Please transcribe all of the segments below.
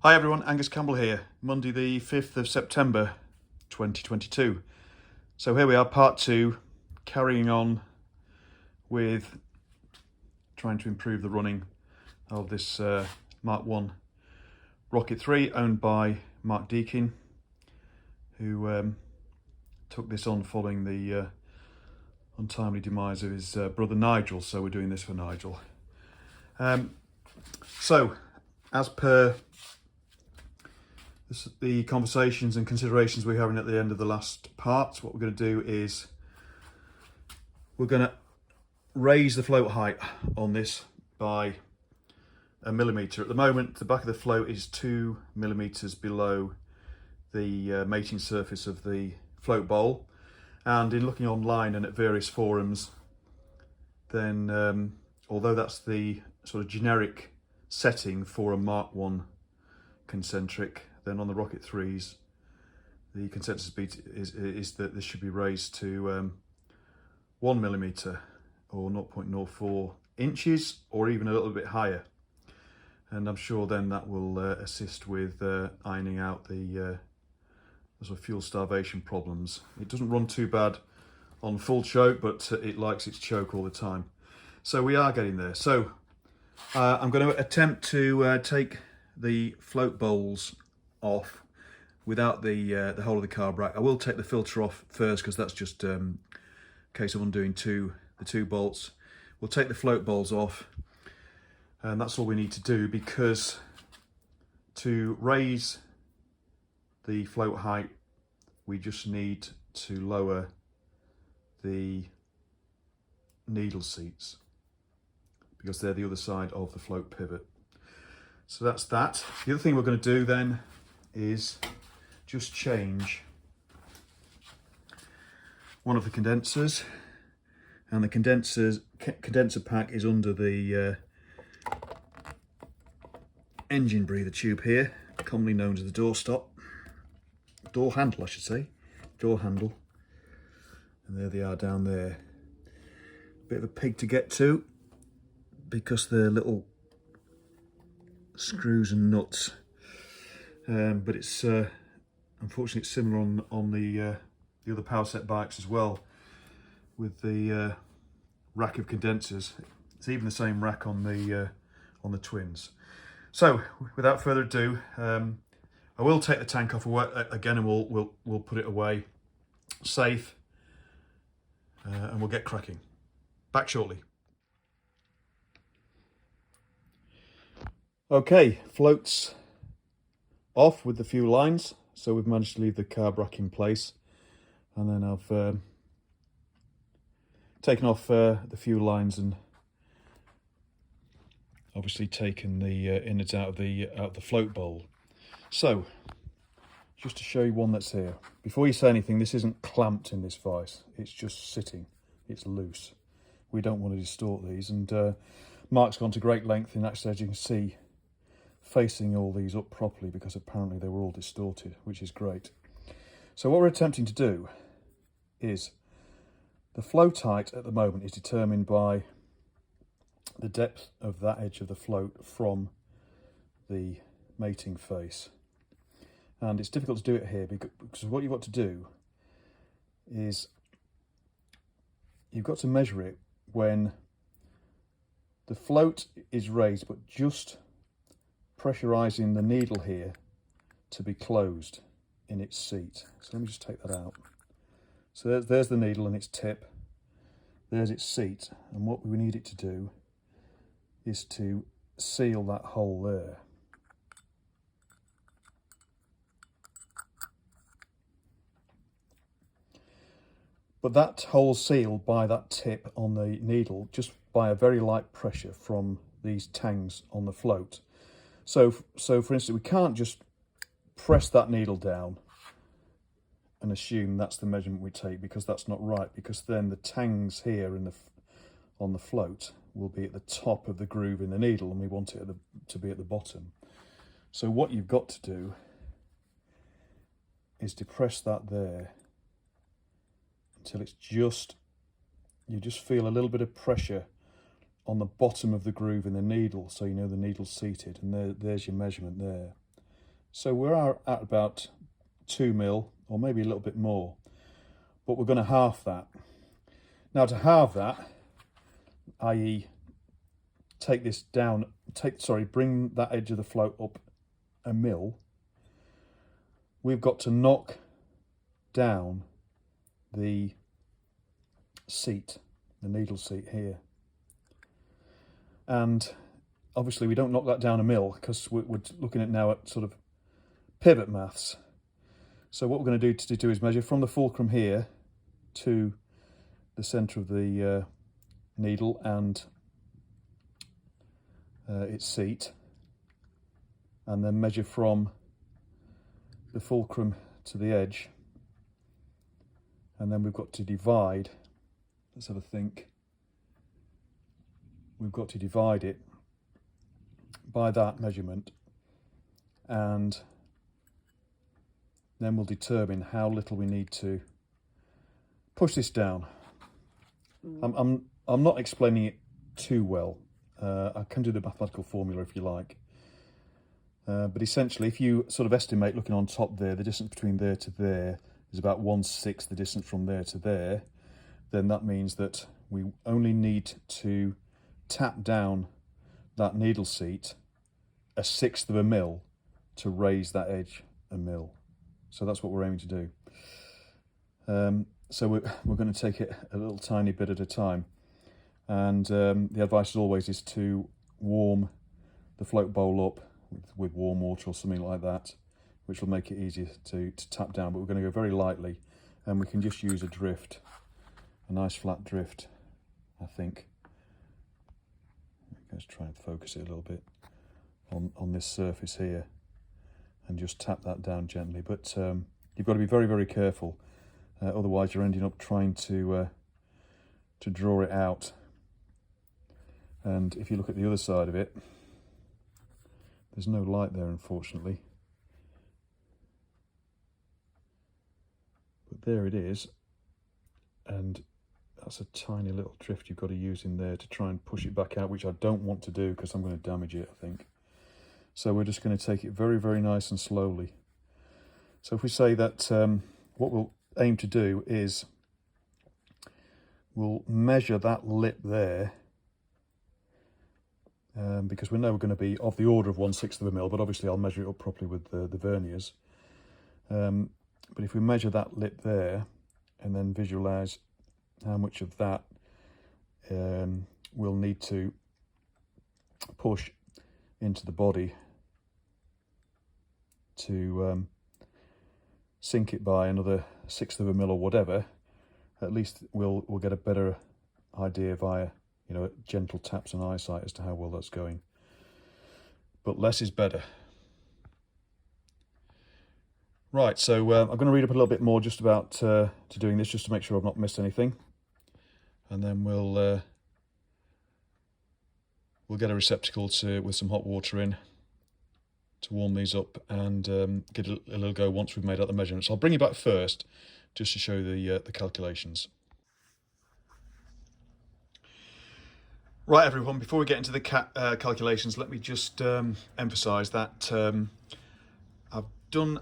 Hi everyone, Angus Campbell here, Monday the 5th of September 2022. So here we are, part 2, carrying on with trying to improve the running of this Mk.1 Rocket 3 owned by Mark Deakin, who took this on following the untimely demise of his brother Nigel, so we're doing this for Nigel. So, as per the conversations and considerations we were having at the end of the last part, what we're going to do is we're going to raise the float height on this by 1 millimetre. At the moment, the back of the float is 2 millimetres below the mating surface of the float bowl, and in looking online and at various forums, then although that's the sort of generic setting for a Mk.1 concentric, then on the Rocket 3s, the consensus is that this should be raised to 1 millimetre or 0.04 inches or even a little bit higher. And I'm sure then that will assist with ironing out the sort of fuel starvation problems. It doesn't run too bad on full choke, but it likes its choke all the time. So we are getting there. So I'm going to attempt to take the float bowls off without the whole of the carb rack. I will take the filter off first because that's just a case of undoing the two bolts. We'll take the float bowls off, and that's all we need to do, because to raise the float height we just need to lower the needle seats because they're the other side of the float pivot. So that's that. The other thing we're going to do then is just change one of the condensers, and the condenser pack is under the engine breather tube here, commonly known as the door handle, I should say, door handle. And there they are down there. Bit of a pig to get to because they're little screws and nuts, but it's unfortunately it's similar on the other power set bikes as well, with the rack of condensers. It's even the same rack on the twins. So without further ado, I will take the tank off again, and we'll put it away safe, and we'll get cracking. Back shortly. Okay, floats off with the few lines, so we've managed to leave the carb rack in place, and then I've taken off the few lines and obviously taken the innards out of the float bowl. So just to show you one that's here, before you say anything, this isn't clamped in this vise, it's just sitting, it's loose. We don't want to distort these, and Mark's gone to great length in actually, as you can see, facing all these up properly, because apparently they were all distorted, which is great. So what we're attempting to do is, the float height at the moment is determined by the depth of that edge of the float from the mating face, and it's difficult to do it here because what you've got to do is you've got to measure it when the float is raised, but just pressurizing the needle here to be closed in its seat. So let me just take that out. So there's the needle and its tip, there's its seat, and what we need it to do is to seal that hole there. But that hole sealed by that tip on the needle just by a very light pressure from these tangs on the float. So for instance, we can't just press that needle down and assume that's the measurement we take, because that's not right, because then the tangs here on the float will be at the top of the groove in the needle, and we want it to be at the bottom. So what you've got to do is depress that there until it's just, you just feel a little bit of pressure on the bottom of the groove in the needle, so you know the needle's seated, and there's your measurement there. So we're at about 2 mil, or maybe a little bit more, but we're going to halve that. Now to halve that, i.e. take this down, bring that edge of the float up 1 mil, we've got to knock down the seat, the needle seat here. And obviously we don't knock that down 1 mil because we're looking at now at sort of pivot maths. So what we're going to do is measure from the fulcrum here to the centre of the needle and its seat, and then measure from the fulcrum to the edge, and then we've got to divide. Let's have a think. We've got to divide it by that measurement, and then we'll determine how little we need to push this down. I'm not explaining it too well. I can do the mathematical formula if you like. But essentially, if you sort of estimate, looking on top there, the distance between there to there is about 1/6 the distance from there to there, then that means that we only need to tap down that needle seat 1/6 of a mil to raise that edge 1 mil. So that's what we're aiming to do. So we're going to take it a little tiny bit at a time. And the advice as always is to warm the float bowl up with warm water or something like that, which will make it easier to tap down. But we're going to go very lightly, and we can just use a drift, a nice flat drift, I think. Let's try and focus it a little bit on this surface here, and just tap that down gently. But you've got to be very, very careful, otherwise you're ending up trying to draw it out. And if you look at the other side of it, there's no light there, unfortunately. But there it is. And that's a tiny little drift you've got to use in there to try and push it back out, which I don't want to do because I'm going to damage it, I think. So we're just going to take it very, very nice and slowly. So if we say that what we'll aim to do is we'll measure that lip there, because we know we're going to be of the order of 1/6 of a mil, but obviously I'll measure it up properly with the verniers. But if we measure that lip there and then visualise how much of that we'll need to push into the body to sink it by another 1/6 of a mil or whatever, at least we'll get a better idea via, you know, gentle taps and eyesight as to how well that's going. But less is better. Right, so I'm going to read up a little bit more just about to doing this, just to make sure I've not missed anything, and then we'll get a receptacle with some hot water in to warm these up and get a little go once we've made out the measurements. I'll bring you back first just to show you the calculations. Right, everyone, before we get into the calculations, let me just emphasise that I've done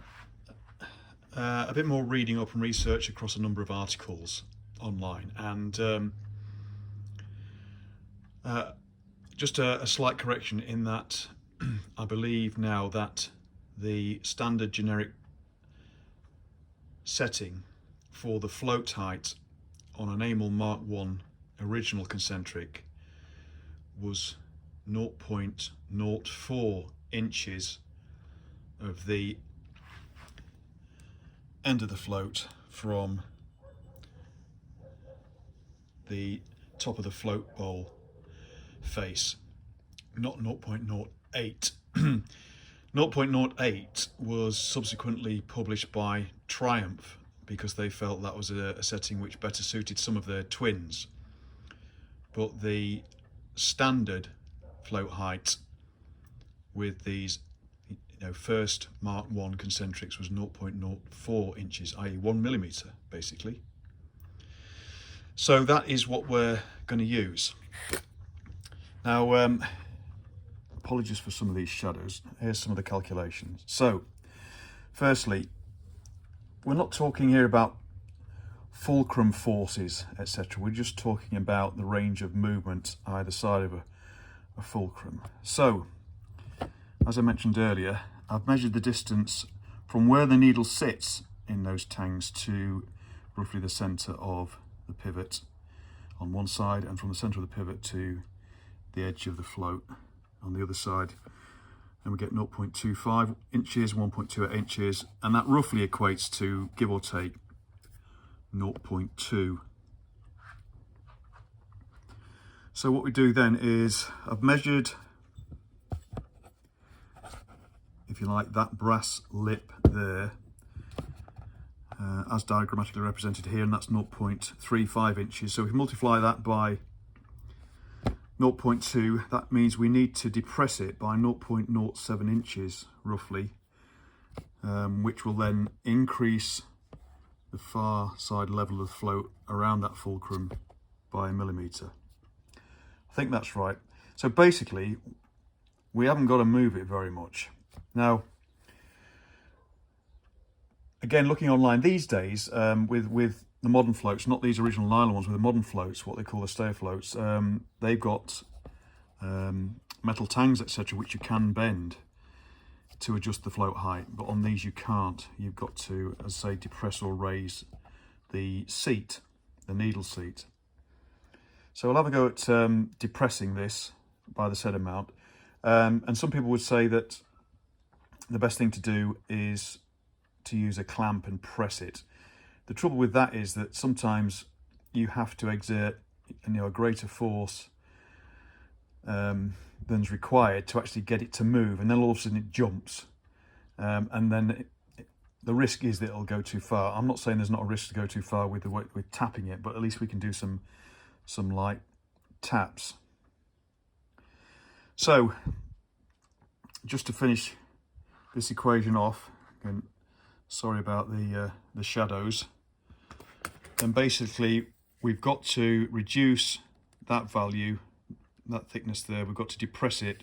a bit more reading up and research across a number of articles online, and just a slight correction in that I believe now that the standard generic setting for the float height on an Mark.1 original concentric was 0.04 inches of the end of the float from the top of the float bowl face, not 0.08. 0.08 was subsequently published by Triumph because they felt that was a setting which better suited some of their twins, but the standard float height with these first Mark.1 concentrics was 0.04 inches, i.e. 1 millimeter basically. So that is what we're going to use. Now, apologies for some of these shadows. Here's some of the calculations. So Firstly, we're not talking here about fulcrum forces, etc. We're just talking about the range of movement either side of a fulcrum. So, as I mentioned earlier, I've measured the distance from where the needle sits in those tangs to roughly the centre of the pivot on one side, and from the centre of the pivot to the edge of the float on the other side. And we get 0.25 inches, 1.28 inches, and that roughly equates to, give or take, 0.2. So what we do then is, I've measured, if you like, that brass lip there, as diagrammatically represented here, and that's 0.35 inches. So if we multiply that by 0.2, that means we need to depress it by 0.07 inches roughly, which will then increase the far side level of the float around that fulcrum by 1 millimetre. I think that's right. So basically, we haven't got to move it very much. Now, again, looking online these days, with the modern floats, not these original nylon ones, with the modern floats, what they call the stair floats, they've got metal tangs, etc., which you can bend to adjust the float height, but on these you can't. You've got to, as I say, depress or raise the seat, the needle seat. So we'll have a go at depressing this by the said amount. And some people would say that the best thing to do is to use a clamp and press it. The trouble with that is that sometimes you have to exert, a greater force than's required to actually get it to move, and then all of a sudden it jumps, and then the risk is that it'll go too far. I'm not saying there's not a risk to go too far with tapping it, but at least we can do some light taps. So just to finish this equation off, and sorry about the shadows, and basically we've got to reduce that value, that thickness there, we've got to depress it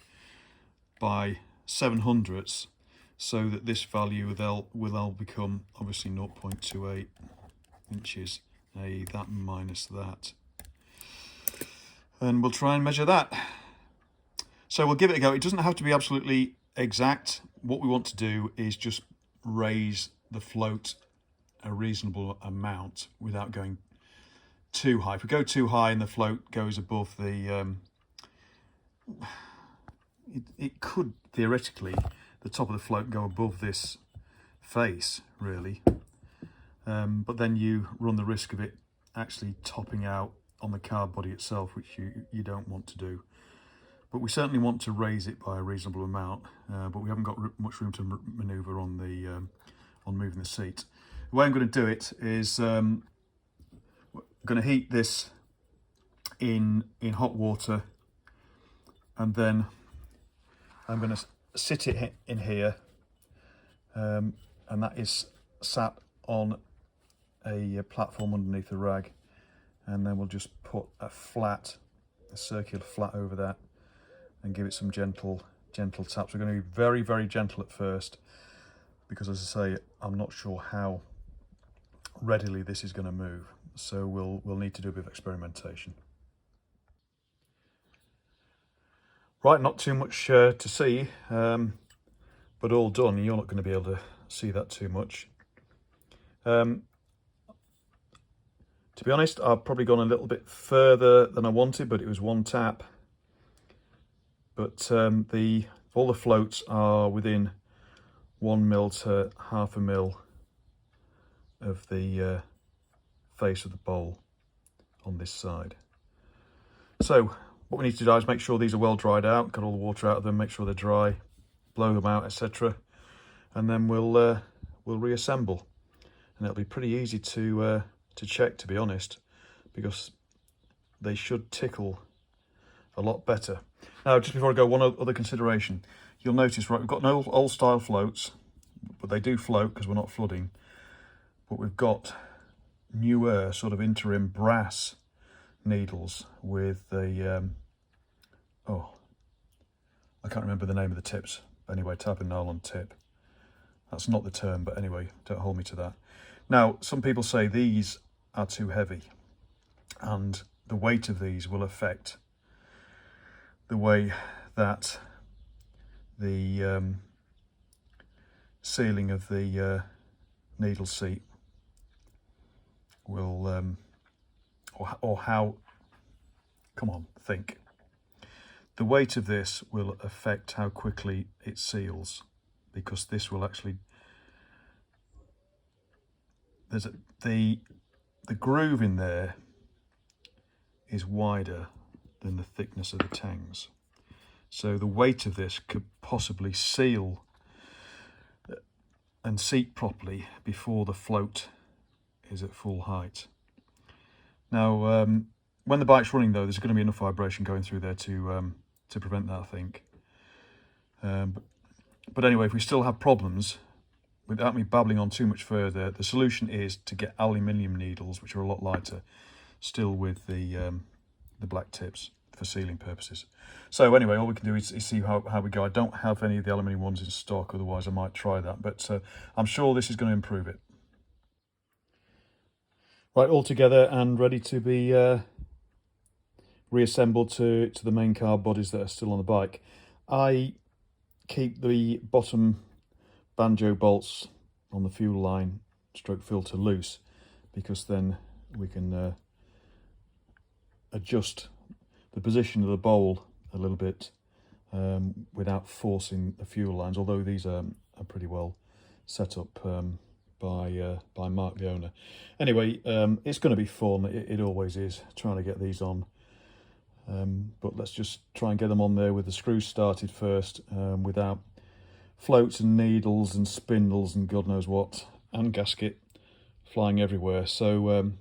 by 7/100ths, so that this value will become obviously 0.28 inches, that minus that. And we'll try and measure that. So we'll give it a go. It doesn't have to be absolutely exact. What we want to do is just raise the float a reasonable amount without going too high. If we go too high and the float goes above the it could theoretically, the top of the float go above this face really, but then you run the risk of it actually topping out on the car body itself, which you don't want to do. But we certainly want to raise it by a reasonable amount, but we haven't got much room to manoeuvre on the on moving the seat. The way I'm going to do it is I'm going to heat this in hot water, and then I'm going to sit it in here, and that is sat on a platform underneath the rag, and then we'll just put a circular flat over that and give it some gentle taps. We're going to be very, very gentle at first, because as I say, I'm not sure how readily this is going to move, so we'll need to do a bit of experimentation. Right, not too much to see, but all done. You're not going to be able to see that too much. To be honest, I've probably gone a little bit further than I wanted, but it was one tap. But all the floats are within 1 mil to half a mil of the face of the bowl on this side. So what we need to do is make sure these are well dried out, got all the water out of them, make sure they're dry, blow them out, etc. And then we'll reassemble, and it'll be pretty easy to check, to be honest, because they should tickle a lot better. Now, just before I go, one other consideration. You'll notice, right, we've got no old style floats, but they do float because we're not flooding. But we've got newer sort of interim brass needles with the, I can't remember the name of the tips. Anyway, type in nylon tip. That's not the term, but anyway, don't hold me to that. Now, some people say these are too heavy, and the weight of these will affect the way that the sealing of the needle seat will, or how, come on, think. The weight of this will affect how quickly it seals, because this will actually, the groove in there is wider than the thickness of the tangs. So the weight of this could possibly seal and seat properly before the float is at full height. Now, when the bike's running though, there's going to be enough vibration going through there to prevent that, I think. But anyway, if we still have problems, without me babbling on too much further, the solution is to get aluminium needles, which are a lot lighter, still with the black tips for sealing purposes. So anyway, all we can do is see how we go. I don't have any of the aluminium ones in stock, otherwise I might try that, but I'm sure this is going to improve it. Right, all together and ready to be reassembled to the main carb bodies that are still on the bike. I keep the bottom banjo bolts on the fuel line stroke filter loose, because then we can adjust the position of the bowl a little bit without forcing the fuel lines, although these are pretty well set up by Mark, the owner. Anyway, it's going to be fun, it always is, trying to get these on. But let's just try and get them on there with the screws started first, without floats and needles and spindles and God knows what, and gasket flying everywhere. So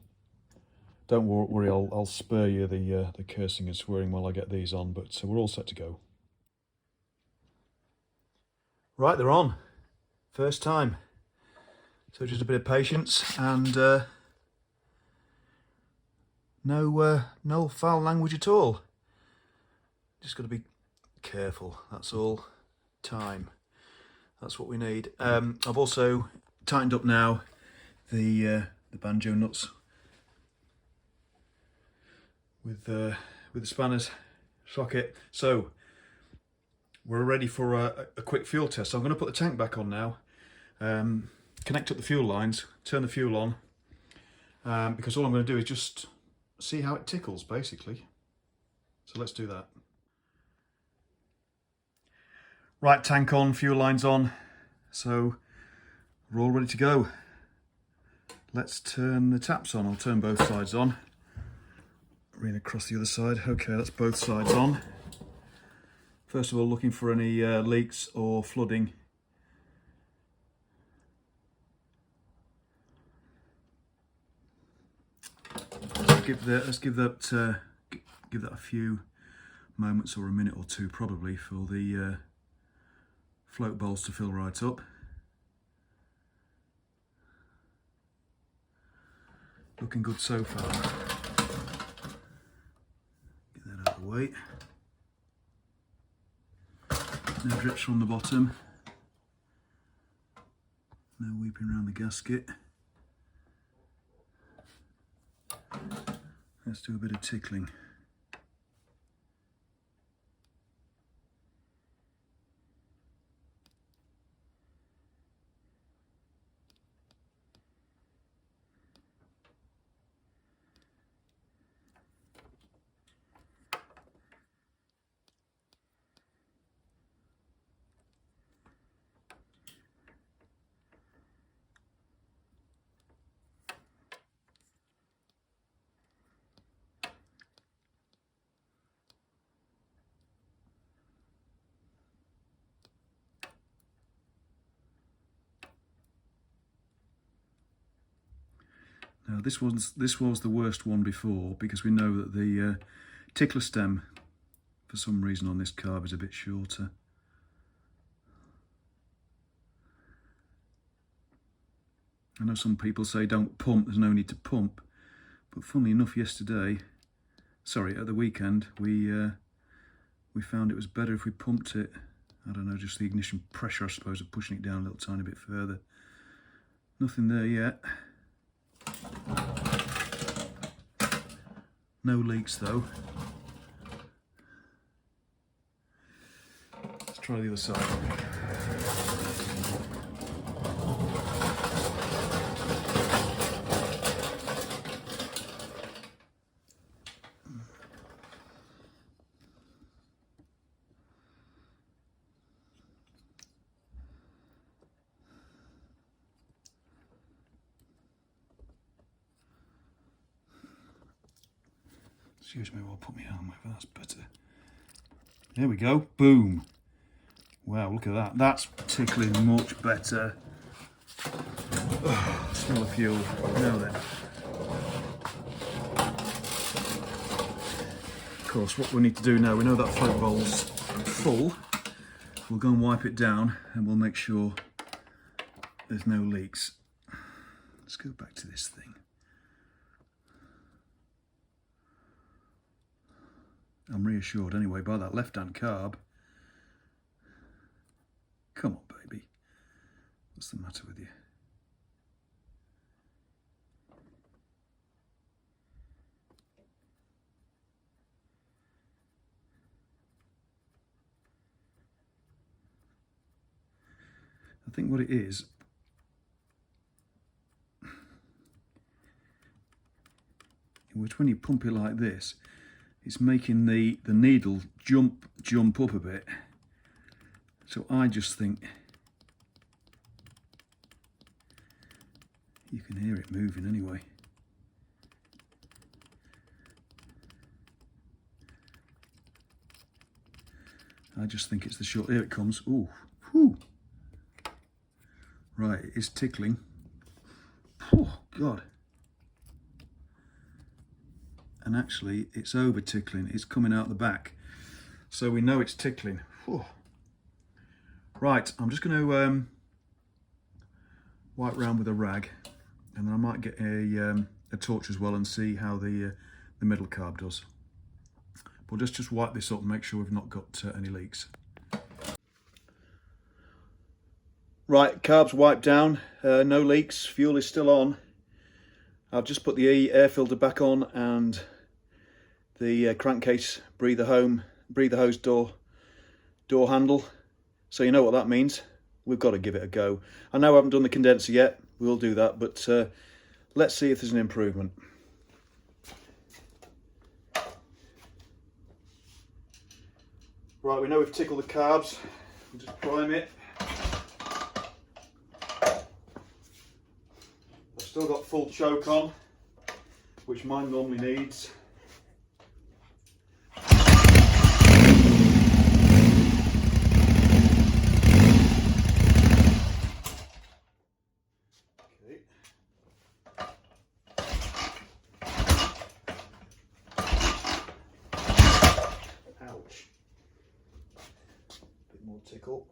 don't worry, I'll spare you the cursing and swearing while I get these on, but we're all set to go. Right, they're on. First time. So just a bit of patience and no foul language at all. Just got to be careful, that's all. Time. That's what we need. I've also tightened up now the banjo nuts with the spanners socket. So we're ready for a quick fuel test. So I'm going to put the tank back on now, connect up the fuel lines, turn the fuel on, because all I'm going to do is just see how it tickles, basically. So let's do that. Right, tank on, fuel lines on, so we're all ready to go. Let's turn the taps on. I'll turn both sides on. Rein across the other side. Okay, that's both sides on. First of all, looking for any leaks or flooding. Let's give that a few moments or a minute or two probably for the float bowls to fill right up. Looking good so far. Get that out of the way. No drips from the bottom. No weeping around the gasket. Let's do a bit of tickling. Now this was the worst one before, because we know that the tickler stem for some reason on this carb is a bit shorter. I know some people say don't pump, there's no need to pump, but funnily enough at the weekend we found it was better if we pumped it I don't know, just the ignition pressure, I suppose, of pushing it down a little tiny bit further. Nothing there yet. No leaks though. Let's try the other side. Excuse me while I put my arm over, that's better. There we go, boom. Wow, look at that. That's tickling much better. Oh, smell of fuel. Now then. Of course, what we need to do now, we know that float bowl's full. We'll go and wipe it down and we'll make sure there's no leaks. Let's go back to this thing. I'm reassured anyway by that left-hand carb. Come on, baby. What's the matter with you? I think what it is, which when you pump it like this, it's making the needle jump up a bit. So I just think you can hear it moving anyway. I just think it's the short. Here it comes. Ooh, whew. Right, it is tickling. Oh God. And actually it's over tickling, it's coming out the back. So we know it's tickling. Whew. Right, I'm just going to wipe round with a rag, and then I might get a torch as well and see how the middle carb does. But just wipe this up and make sure we've not got any leaks. Right, carb's wiped down, no leaks, fuel is still on. I've just put the air filter back on and the crankcase breather hose door handle. So you know what that means. We've got to give it a go. I know I haven't done the condenser yet. We'll do that, but let's see if there's an improvement. Right, we know we've tickled the carbs. We'll just prime it. I've still got full choke on, which mine normally needs. Tickle.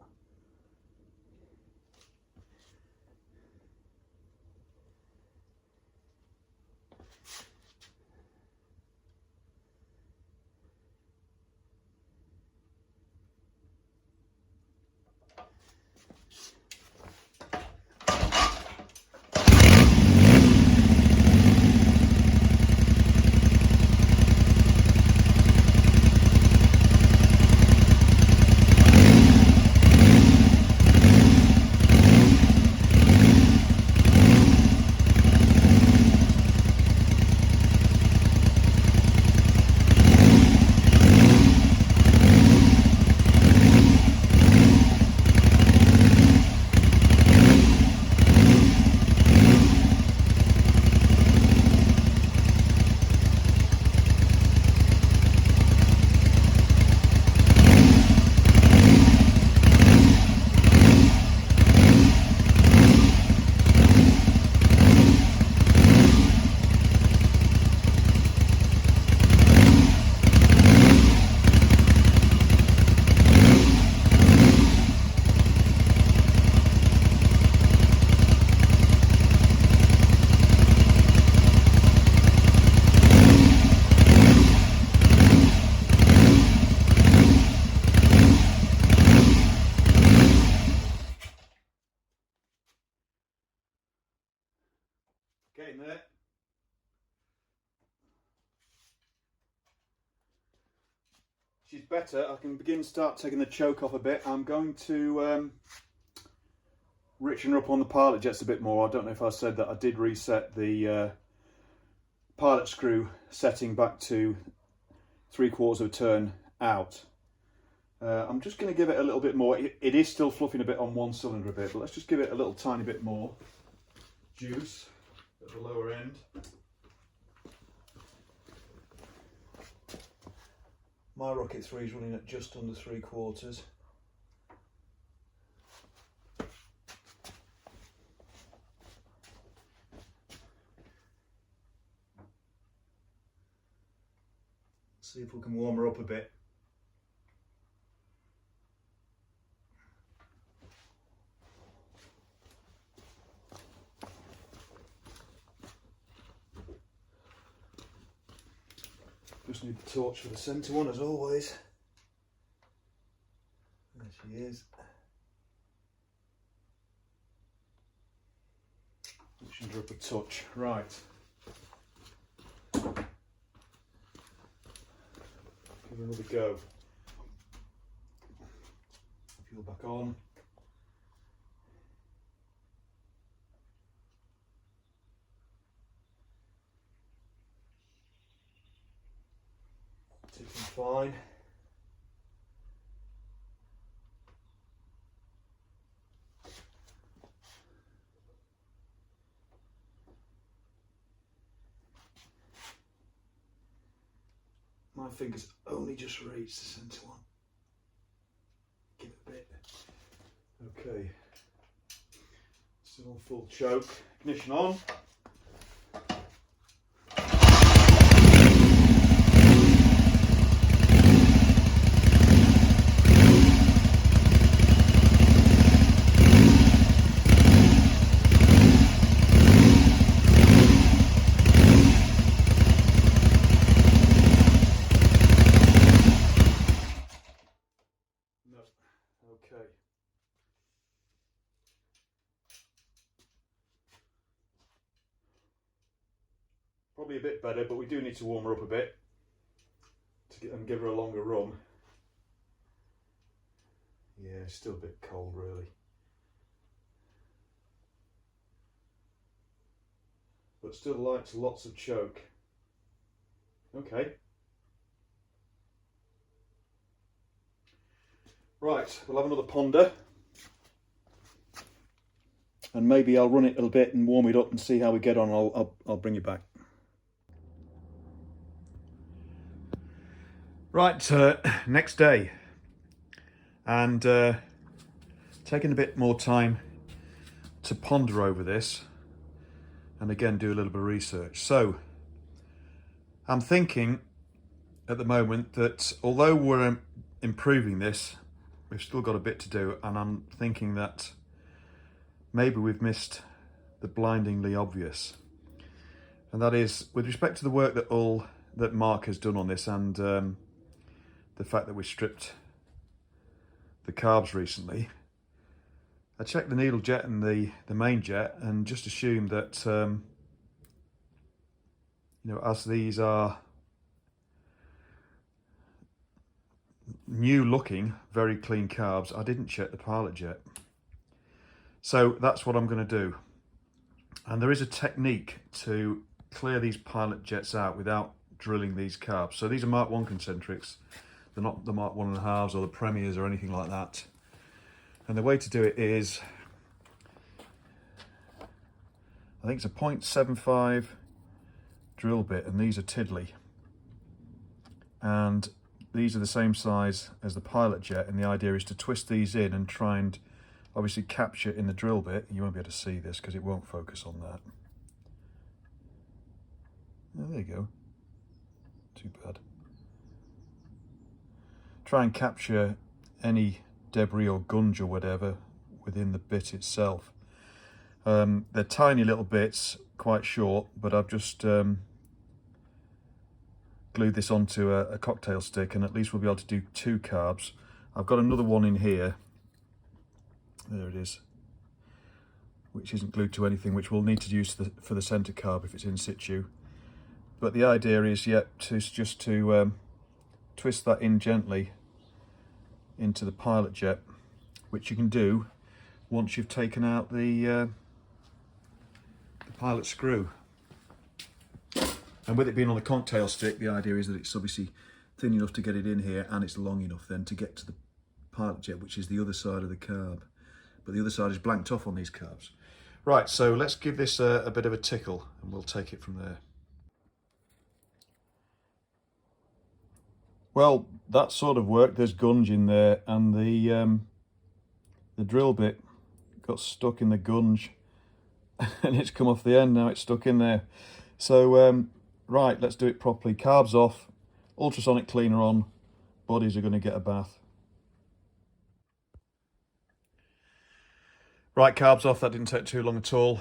She's better. I can start taking the choke off a bit. I'm going to richen her up on the pilot jets a bit more. I don't know if I said that I did reset the pilot screw setting back to 3/4 of a turn out. I'm just going to give it a little bit more. It is still fluffing a bit on one cylinder a bit, but let's just give it a little tiny bit more juice at the lower end. My Rocket 3 is running at just under 3/4. See if we can warm her up a bit. Just need the torch for the centre one as always. There she is. Loosen her up a touch. Right. Give her another go. Fuel back on. Ticking fine. My fingers only just reached the centre one. Give it a bit. Okay. Still on full choke. Ignition on. Okay. Probably a bit better, but we do need to warm her up a bit and give her a longer run. Yeah, it's still a bit cold really. But still likes lots of choke. Okay. Right, we'll have another ponder. And maybe I'll run it a little bit and warm it up and see how we get on. I'll bring you back. Right, next day. And taking a bit more time to ponder over this. And again, do a little bit of research. So, I'm thinking at the moment that although we're improving this, we've still got a bit to do, and I'm thinking that maybe we've missed the blindingly obvious. And that is, with respect to the work that Mark has done on this, and the fact that we stripped the carbs recently, I checked the needle jet and the main jet and just assumed that, you know, as these are new looking, very clean carbs, I didn't check the pilot jet. So that's what I'm going to do. And there is a technique to clear these pilot jets out without drilling these carbs. So these are Mark 1 concentrics. They're not the Mark 1.5s or the Premiers or anything like that. And the way to do it is, I think it's a 0.75 drill bit, and these are Tiddly. And these are the same size as the pilot jet, and the idea is to twist these in and try and obviously capture in the drill bit. You won't be able to see this because it won't focus on that. Oh, there you go. Too bad. Try and capture any debris or gunge or whatever within the bit itself. They're tiny little bits, quite short, but I've just glued this onto a cocktail stick, and at least we'll be able to do 2 carbs. I've got another one in here. There it is, which isn't glued to anything, which we'll need to use for the centre carb if it's in situ. But the idea is, just to twist that in gently into the pilot jet, which you can do once you've taken out the pilot screw. And with it being on the cocktail stick, the idea is that it's obviously thin enough to get it in here, and it's long enough then to get to the pilot jet, which is the other side of the carb. But the other side is blanked off on these carbs. Right, so let's give this a bit of a tickle and we'll take it from there. Well, that sort of worked. There's gunge in there, and the drill bit got stuck in the gunge and it's come off the end. Now it's stuck in there. So right, let's do it properly. Carbs off, ultrasonic cleaner on, bodies are going to get a bath. Right, carbs off, that didn't take too long at all.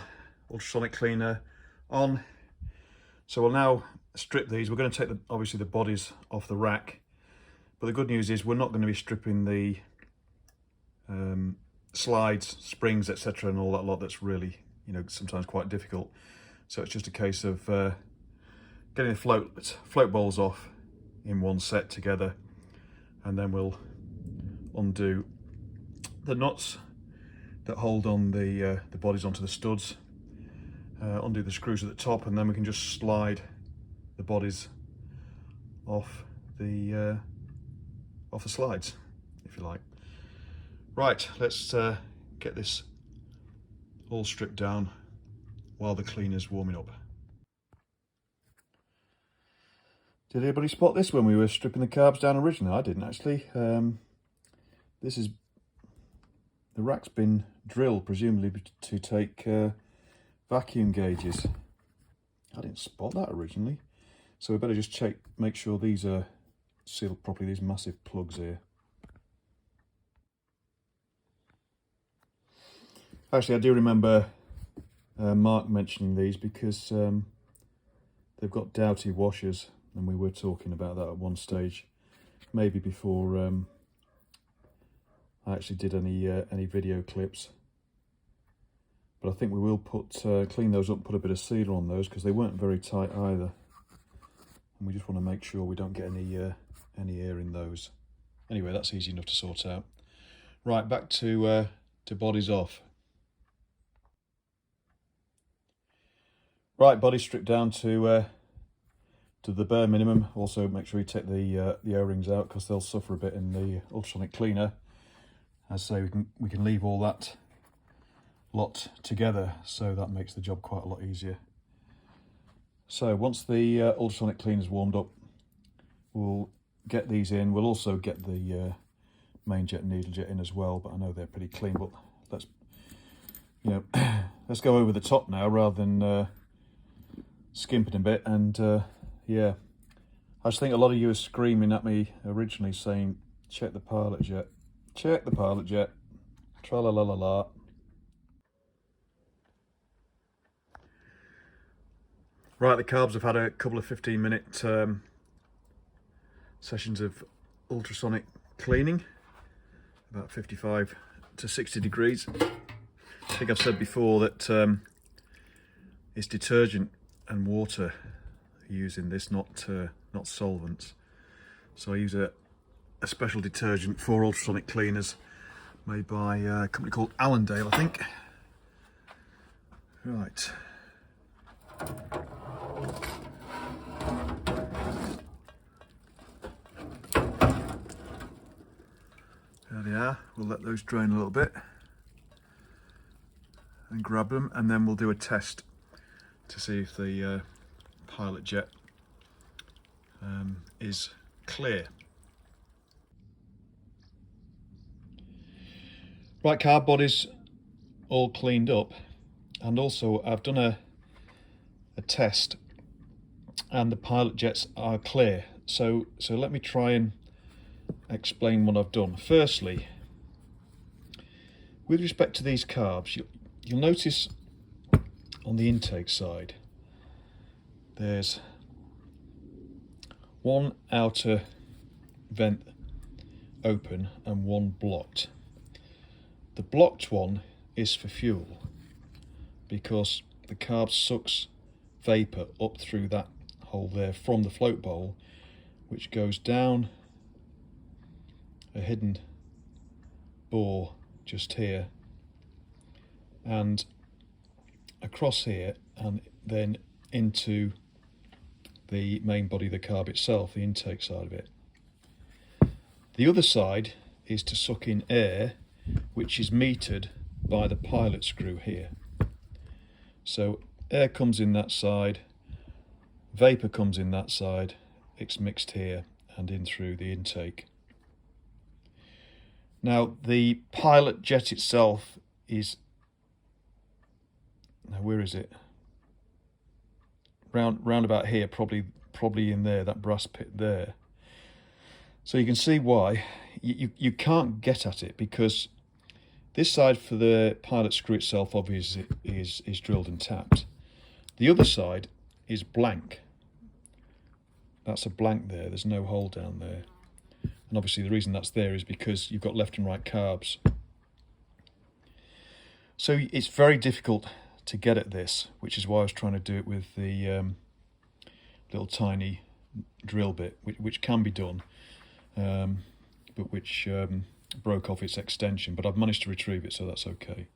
Ultrasonic cleaner on. So we'll now strip these. We're going to take obviously the bodies off the rack, but the good news is we're not going to be stripping the slides, springs, etc. and all that lot. That's really, you know, sometimes quite difficult. So it's just a case of getting the float bowls off in one set together, and then we'll undo the nuts that hold on the bodies onto the studs, undo the screws at the top, and then we can just slide the bodies off the slides, if you like. Right, let's get this all stripped down while the cleaner's warming up. Did anybody spot this when we were stripping the carbs down originally? I didn't actually. This is, the rack's been drilled presumably to take vacuum gauges. I didn't spot that originally. So we better just make sure these are sealed properly, these massive plugs here. Actually, I do remember Mark mentioning these because they've got Doughty washers, and we were talking about that at one stage, maybe before I actually did any video clips. But I think we will clean those up, put a bit of sealer on those, because they weren't very tight either, and we just want to make sure we don't get any air in those. Anyway, that's easy enough to sort out. Right, back to bodies off. Right, body stripped down to the bare minimum. Also, make sure you take the O-rings out, because they'll suffer a bit in the ultrasonic cleaner. As I say, we can leave all that lot together, so that makes the job quite a lot easier. So once the ultrasonic cleaner's warmed up, we'll get these in. We'll also get the main jet and needle jet in as well, but I know they're pretty clean. But let's, you know, let's go over the top now rather than skimping a bit. And yeah, I just think a lot of you are screaming at me originally saying, check the pilot jet, check the pilot jet, tra-la-la-la-la. Right, the carbs have had a couple of 15-minute sessions of ultrasonic cleaning, about 55 to 60 degrees. I think I've said before that it's detergent and water using this, not solvents. So I use a special detergent for ultrasonic cleaners made by a company called Allendale, I think. Right. There they are. We'll let those drain a little bit and grab them, and then we'll do a test to see if the pilot jet is clear. Right, carb bodies all cleaned up, and also I've done a test and the pilot jets are clear. So let me try and explain what I've done. Firstly, with respect to these carbs, you'll notice on the intake side there's one outer vent open and one blocked. The blocked one is for fuel, because the carb sucks vapour up through that hole there from the float bowl, which goes down a hidden bore just here and across here, and then into the main body of the carb itself, the intake side of it. The other side is to suck in air, which is metered by the pilot screw here. So air comes in that side, vapour comes in that side, it's mixed here and in through the intake. Now the pilot jet itself is, now where is it? Round about here, probably in there, that brass pit there. So you can see why you can't get at it, because this side for the pilot screw itself obviously is drilled and tapped. The other side is blank. That's a blank there, there's no hole down there. And obviously the reason that's there is because you've got left and right carbs. So it's very difficult to get at this, which is why I was trying to do it with the little tiny drill bit, which can be done, but which broke off its extension, but I've managed to retrieve it, so that's okay.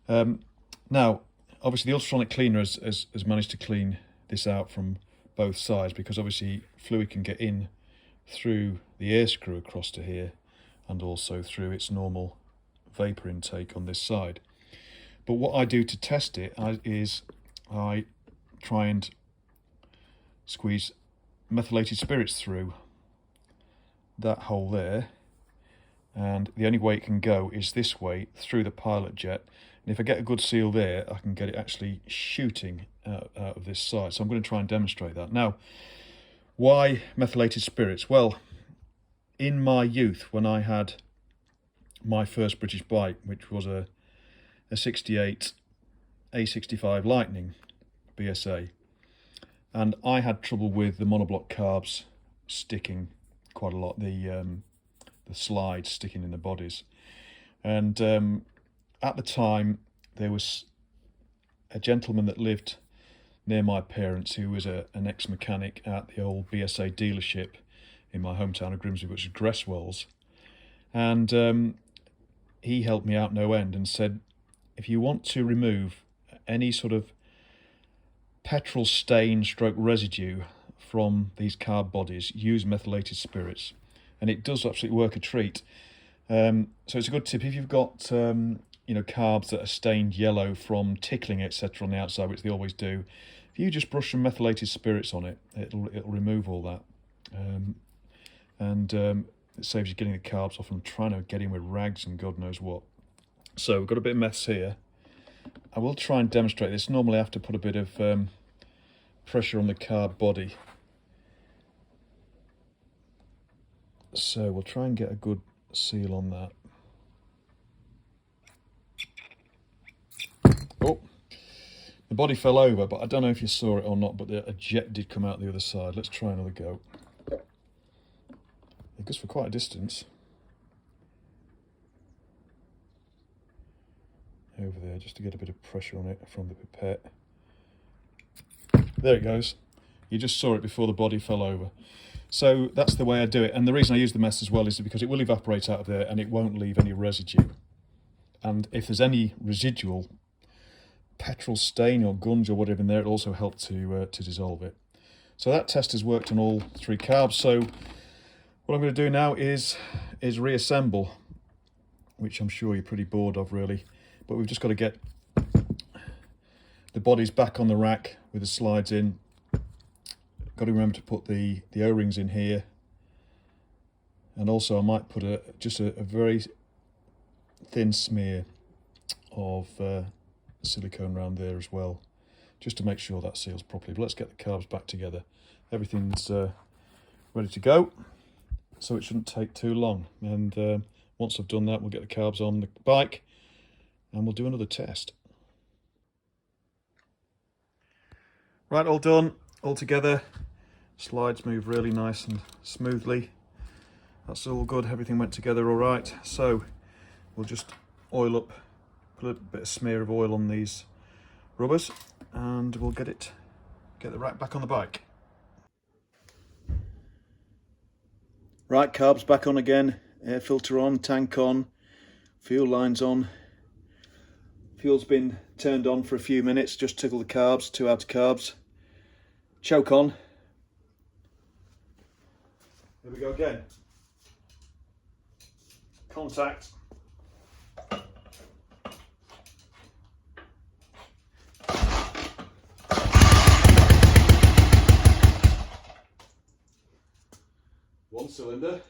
Now, obviously the ultrasonic cleaner has managed to clean this out from both sides, because obviously fluid can get in through the air screw across to here and also through its normal vapour intake on this side. But what I do to test it is I try and squeeze methylated spirits through that hole there, and the only way it can go is this way through the pilot jet, and if I get a good seal there I can get it actually shooting out of this side. So I'm going to try and demonstrate that. Now, why methylated spirits? Well, in my youth, when I had my first British bike, which was a 68 A75 Lightning BSA, and I had trouble with the monoblock carbs sticking quite a lot, the slides sticking in the bodies. And at the time there was a gentleman that lived near my parents who was an ex-mechanic at the old BSA dealership in my hometown of Grimsby, which is Gresswells, and he helped me out no end and said, if you want to remove any sort of petrol stain stroke residue from these carb bodies, use methylated spirits, and it does actually work a treat. So it's a good tip if you've got carbs that are stained yellow from tickling etc. on the outside, which they always do. If you just brush some methylated spirits on it, it'll remove all that, and it saves you getting the carbs off and trying to get in with rags and God knows what. So we've got a bit of mess here. I will try and demonstrate this. Normally I have to put a bit of pressure on the carb body. So we'll try and get a good seal on that. Oh, the body fell over, but I don't know if you saw it or not, but a jet did come out the other side. Let's try another go. It goes for quite a distance. Over there, just to get a bit of pressure on it from the pipette. There it goes. You just saw it before the body fell over. So that's the way I do it, and the reason I use the mess as well is because it will evaporate out of there and it won't leave any residue. And if there's any residual petrol stain or gunge or whatever in there, it'll also help to dissolve it. So that test has worked on all three carbs. So what I'm going to do now is reassemble, which I'm sure you're pretty bored of really. But we've just got to get the bodies back on the rack with the slides in. Got to remember to put the O-rings in here, and also I might put just a very thin smear of silicone around there as well, just to make sure that seals properly. But let's get the carbs back together. Everything's ready to go, so it shouldn't take too long. And once I've done that, we'll get the carbs on the bike and we'll do another test. Right, all done, all together. Slides move really nice and smoothly. That's all good, everything went together all right. So we'll just oil up, put a bit of smear of oil on these rubbers, and we'll get the rack back on the bike. Right, carbs back on again, air filter on, tank on, fuel lines on. Fuel's been turned on for a few minutes, just tickle the carbs, 2 outer carbs. Choke on. Here we go again. Contact. One cylinder.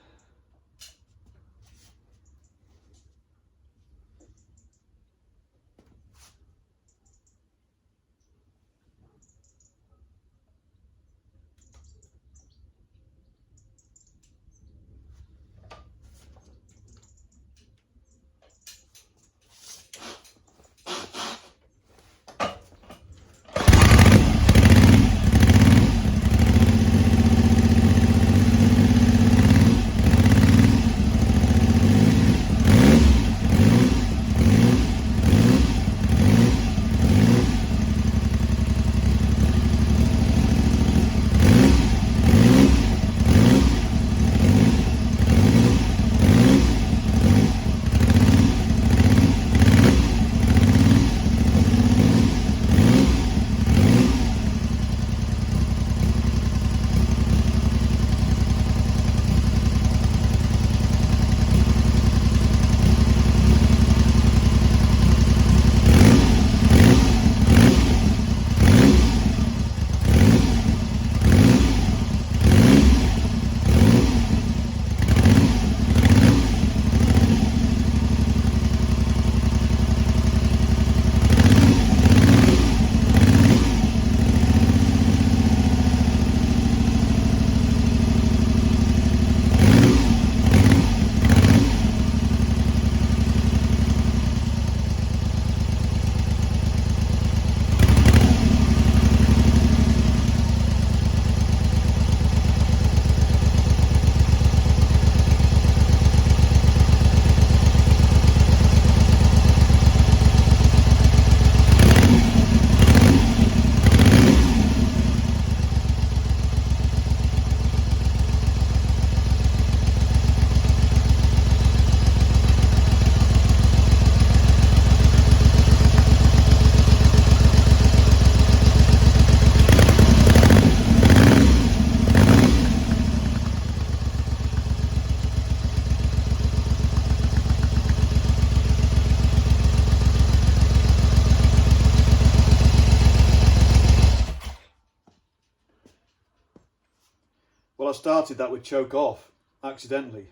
Well, I started that with choke off accidentally,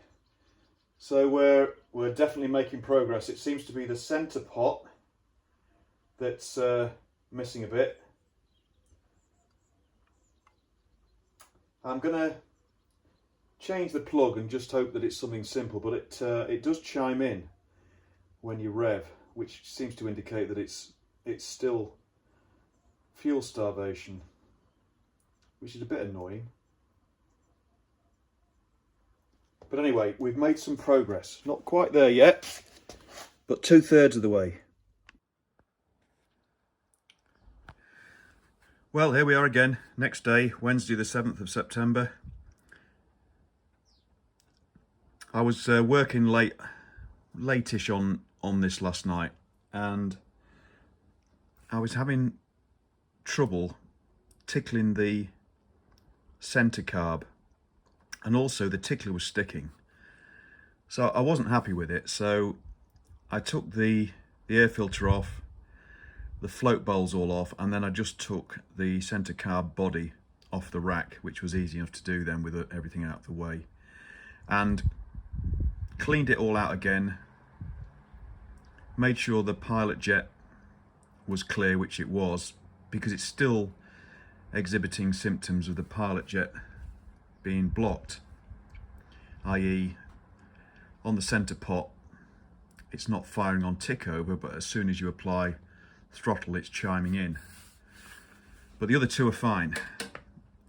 so we're definitely making progress. It seems to be the centre pot that's missing a bit. I'm gonna change the plug and just hope that it's something simple, but it does chime in when you rev, which seems to indicate that it's still fuel starvation, which is a bit annoying. But anyway, we've made some progress. Not quite there yet, but 2/3 of the way. Well, here we are again, next day, Wednesday the 7th of September. I was working late-ish on this last night, and I was having trouble tickling the centre carb, and also the tickler was sticking. So I wasn't happy with it, so I took the air filter off, the float bowls all off, and then I just took the centre carb body off the rack, which was easy enough to do then with everything out of the way, and cleaned it all out again, made sure the pilot jet was clear, which it was, because it's still exhibiting symptoms of the pilot jet being blocked, i.e. on the centre pot it's not firing on tick over, but as soon as you apply throttle it's chiming in. But the other two are fine,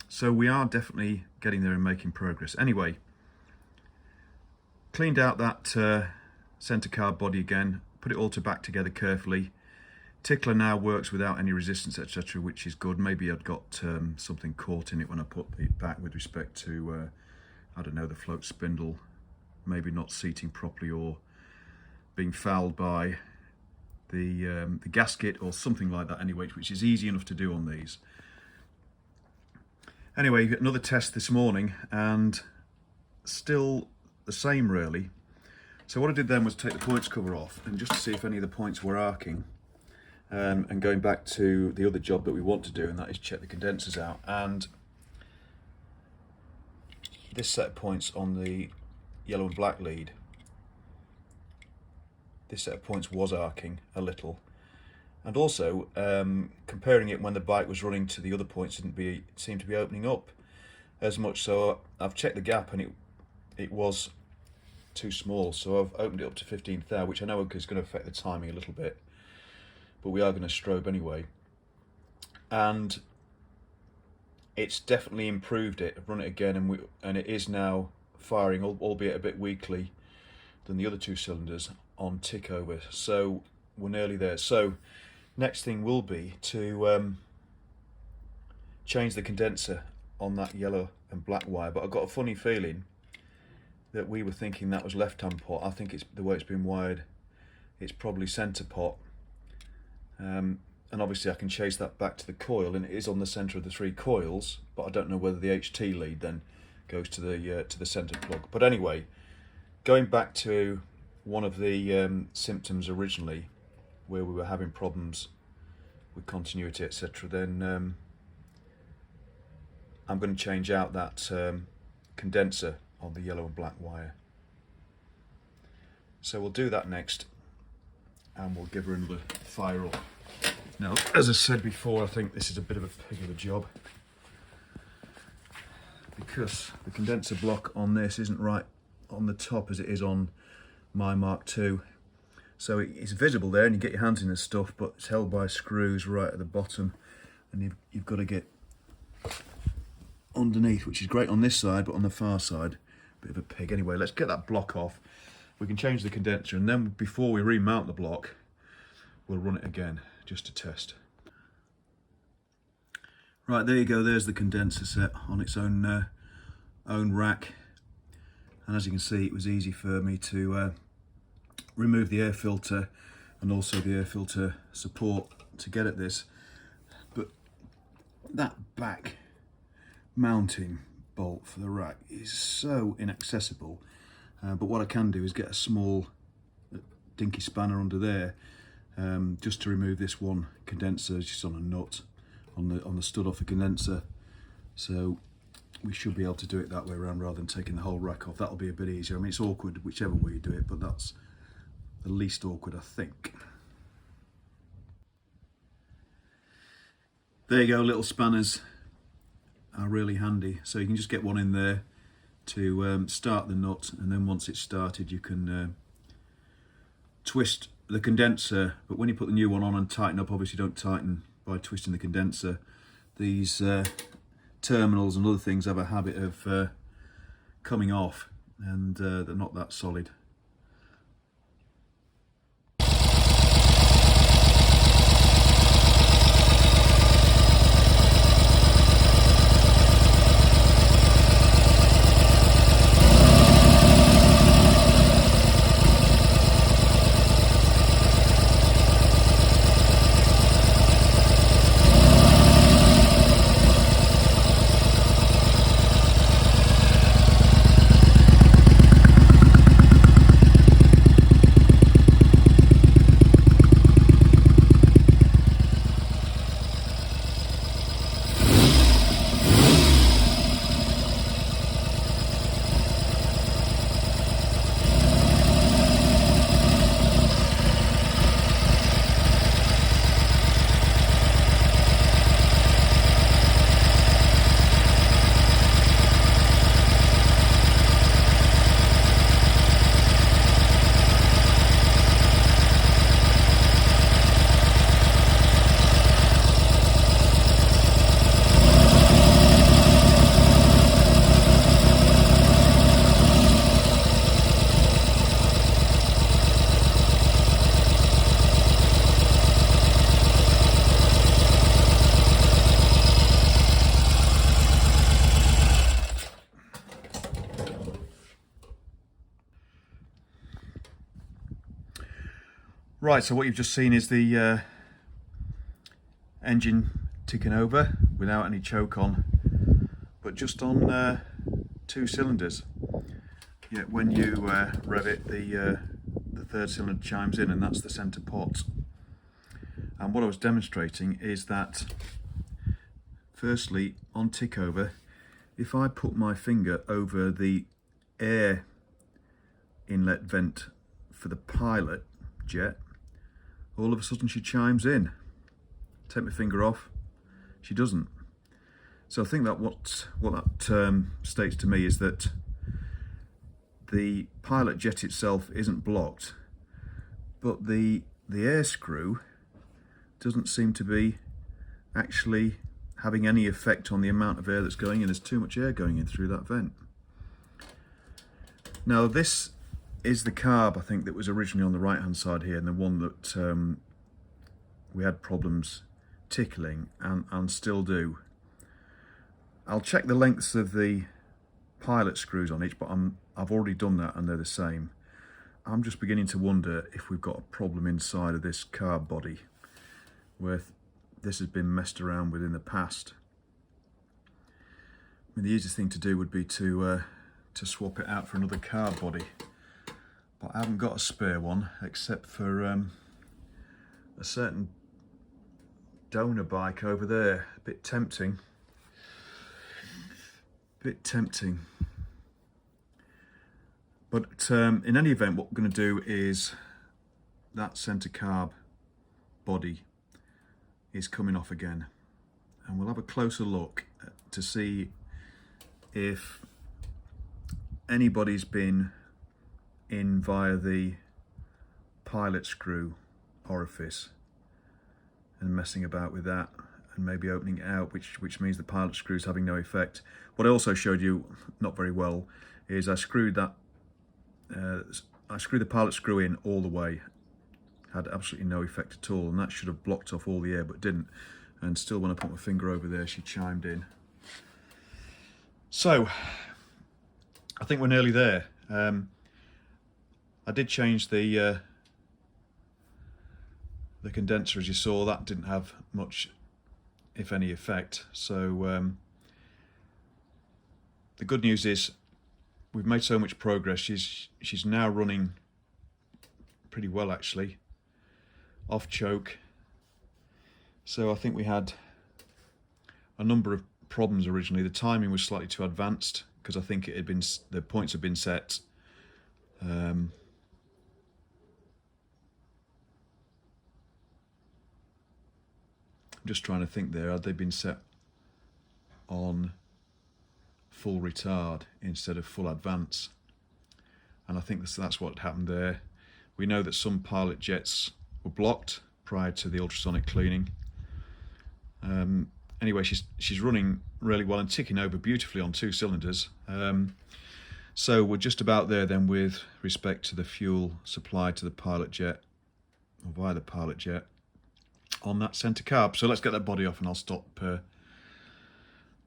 so we are definitely getting there and making progress. Anyway, cleaned out that centre carb body again, put it all back together carefully. Tickler now works without any resistance, etc., which is good. Maybe I'd got something caught in it when I put it back with respect to I don't know, the float spindle maybe not seating properly or being fouled by the gasket or something like that anyway, which is easy enough to do on these. Anyway, you got another test this morning and still the same really. So what I did then was take the points cover off and just to see if any of the points were arcing, and going back to the other job that we want to do, and that is check the condensers out. And this set of points on the yellow and black lead, this set of points was arcing a little, and also comparing it when the bike was running to the other points didn't seem to be opening up as much. So I've checked the gap and it was too small, so I've opened it up to 15th thou, which I know is going to affect the timing a little bit, but we are going to strobe anyway. And it's definitely improved it. I've run it again and it is now firing, albeit a bit weakly than the other two cylinders, on tick over, so we're nearly there. So next thing will be to change the condenser on that yellow and black wire, but I've got a funny feeling that we were thinking that was left-hand pot. I think it's the way it's been wired, it's probably centre pot, and obviously I can chase that back to the coil, and it is on the centre of the 3 coils, but I don't know whether the HT lead then goes to the centre plug. But anyway, going back to one of the symptoms originally, where we were having problems with continuity, etc., then I'm going to change out that condenser on the yellow and black wire. So we'll do that next, and we'll give her another fire up. Now, as I said before, I think this is a bit of a pig of a job, because the condenser block on this isn't right on the top as it is on my Mark II. So it's visible there and you get your hands in the stuff, but it's held by screws right at the bottom, and you've got to get underneath, which is great on this side, but on the far side, bit of a pig. Anyway, let's get that block off. We can change the condenser, and then before we remount the block, we'll run it again just to test. Right, there you go, there's the condenser set on its own rack, and as you can see, it was easy for me to remove the air filter and also the air filter support to get at this. But that back mounting bolt for the rack is so inaccessible, but what I can do is get a small dinky spanner under there, just to remove this one condenser just on a nut on the stud off the condenser. So we should be able to do it that way around rather than taking the whole rack off. That'll be a bit easier. I mean, it's awkward whichever way you do it, but that's the least awkward, I think. There you go, little spanners are really handy. So you can just get one in there to start the nut, and then once it's started you can twist the condenser. But when you put the new one on and tighten up, obviously don't tighten by twisting the condenser. These terminals and other things have a habit of coming off, and they're not that solid. Right, so what you've just seen is the engine ticking over without any choke on, but just on 2 cylinders. Yet when you rev it, the third cylinder chimes in, and that's the centre pot. And what I was demonstrating is that, firstly, on tick over, if I put my finger over the air inlet vent for the pilot jet, all of a sudden she chimes in. Take my finger off, she doesn't. So I think that what that states to me is that the pilot jet itself isn't blocked, but the air screw doesn't seem to be actually having any effect on the amount of air that's going in. There's too much air going in through that vent. Now this is the carb, I think, that was originally on the right hand side here, and the one that we had problems tickling and still do. I'll check the lengths of the pilot screws on each, but I've already done that and they're the same. I'm just beginning to wonder if we've got a problem inside of this carb body where this has been messed around with in the past. I mean, the easiest thing to do would be to swap it out for another carb body, but I haven't got a spare one except for a certain donor bike over there. A bit tempting. But in any event, what we're going to do is that centre carb body is coming off again, and we'll have a closer look to see if anybody's been in via the pilot screw orifice and messing about with that and maybe opening it out, which means the pilot screw is having no effect. What I also showed you, not very well, is I screwed the pilot screw in all the way, had absolutely no effect at all, and that should have blocked off all the air, but didn't. And still, when I put my finger over there, she chimed in. So I think we're nearly there. I did change the condenser, as you saw. That didn't have much, if any, effect. So the good news is we've made so much progress. She's now running pretty well, actually, off choke. So I think we had a number of problems originally. The timing was slightly too advanced because I think the points had been set I'm just trying to think there, had they been set on full retard instead of full advance? And I think that's what happened there. We know that some pilot jets were blocked prior to the ultrasonic cleaning. Anyway, she's running really well and ticking over beautifully on 2 cylinders. So we're just about there then with respect to the fuel supply to the pilot jet, or via the pilot jet, on that centre carb. So let's get that body off and I'll stop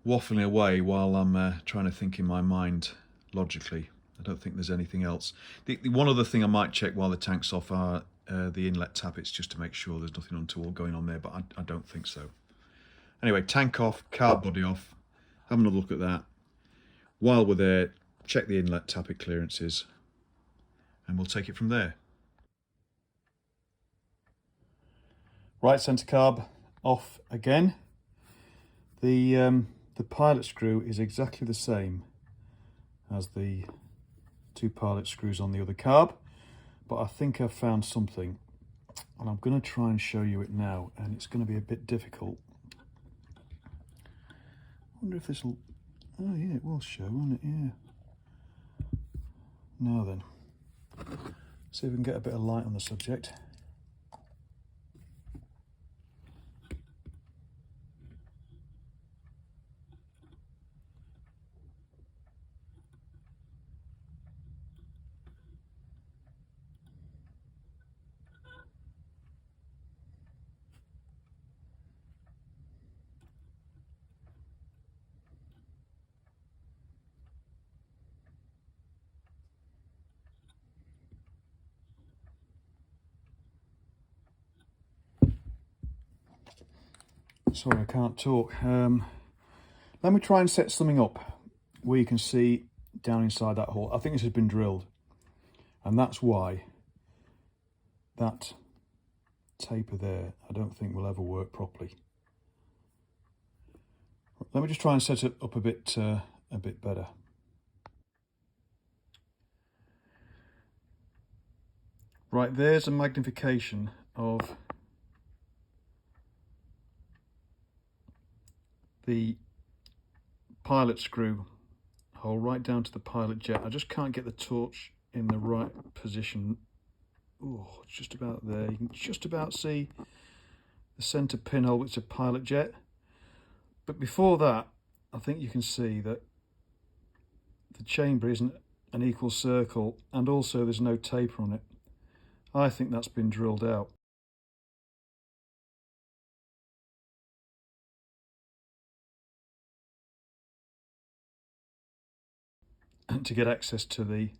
waffling away while I'm trying to think in my mind logically. I don't think there's anything else. The one other thing I might check while the tank's off are the inlet tappets, just to make sure there's nothing untoward going on there, but I don't think so. Anyway, tank off, carb body off, have another look at that. While we're there, check the inlet tappet clearances and we'll take it from there. Right, centre carb off again. The pilot screw is exactly the same as the 2 pilot screws on the other carb, but I think I've found something and I'm going to try and show you it now, and it's going to be a bit difficult. I wonder if this will... Oh yeah, it will show, won't it? Yeah. Now then, see if we can get a bit of light on the subject. Sorry, I can't talk. Let me try and set something up where you can see down inside that hole. I think this has been drilled, and that's why that taper there I don't think will ever work properly. Let me just try and set it up a bit better. Right, there's a magnification of the pilot screw hole right down to the pilot jet. I just can't get the torch in the right position. Oh, it's just about there. You can just about see the centre pinhole, which is a pilot jet. But before that, I think you can see that the chamber isn't an equal circle, and also there's no taper on it. I think that's been drilled out. To get access to the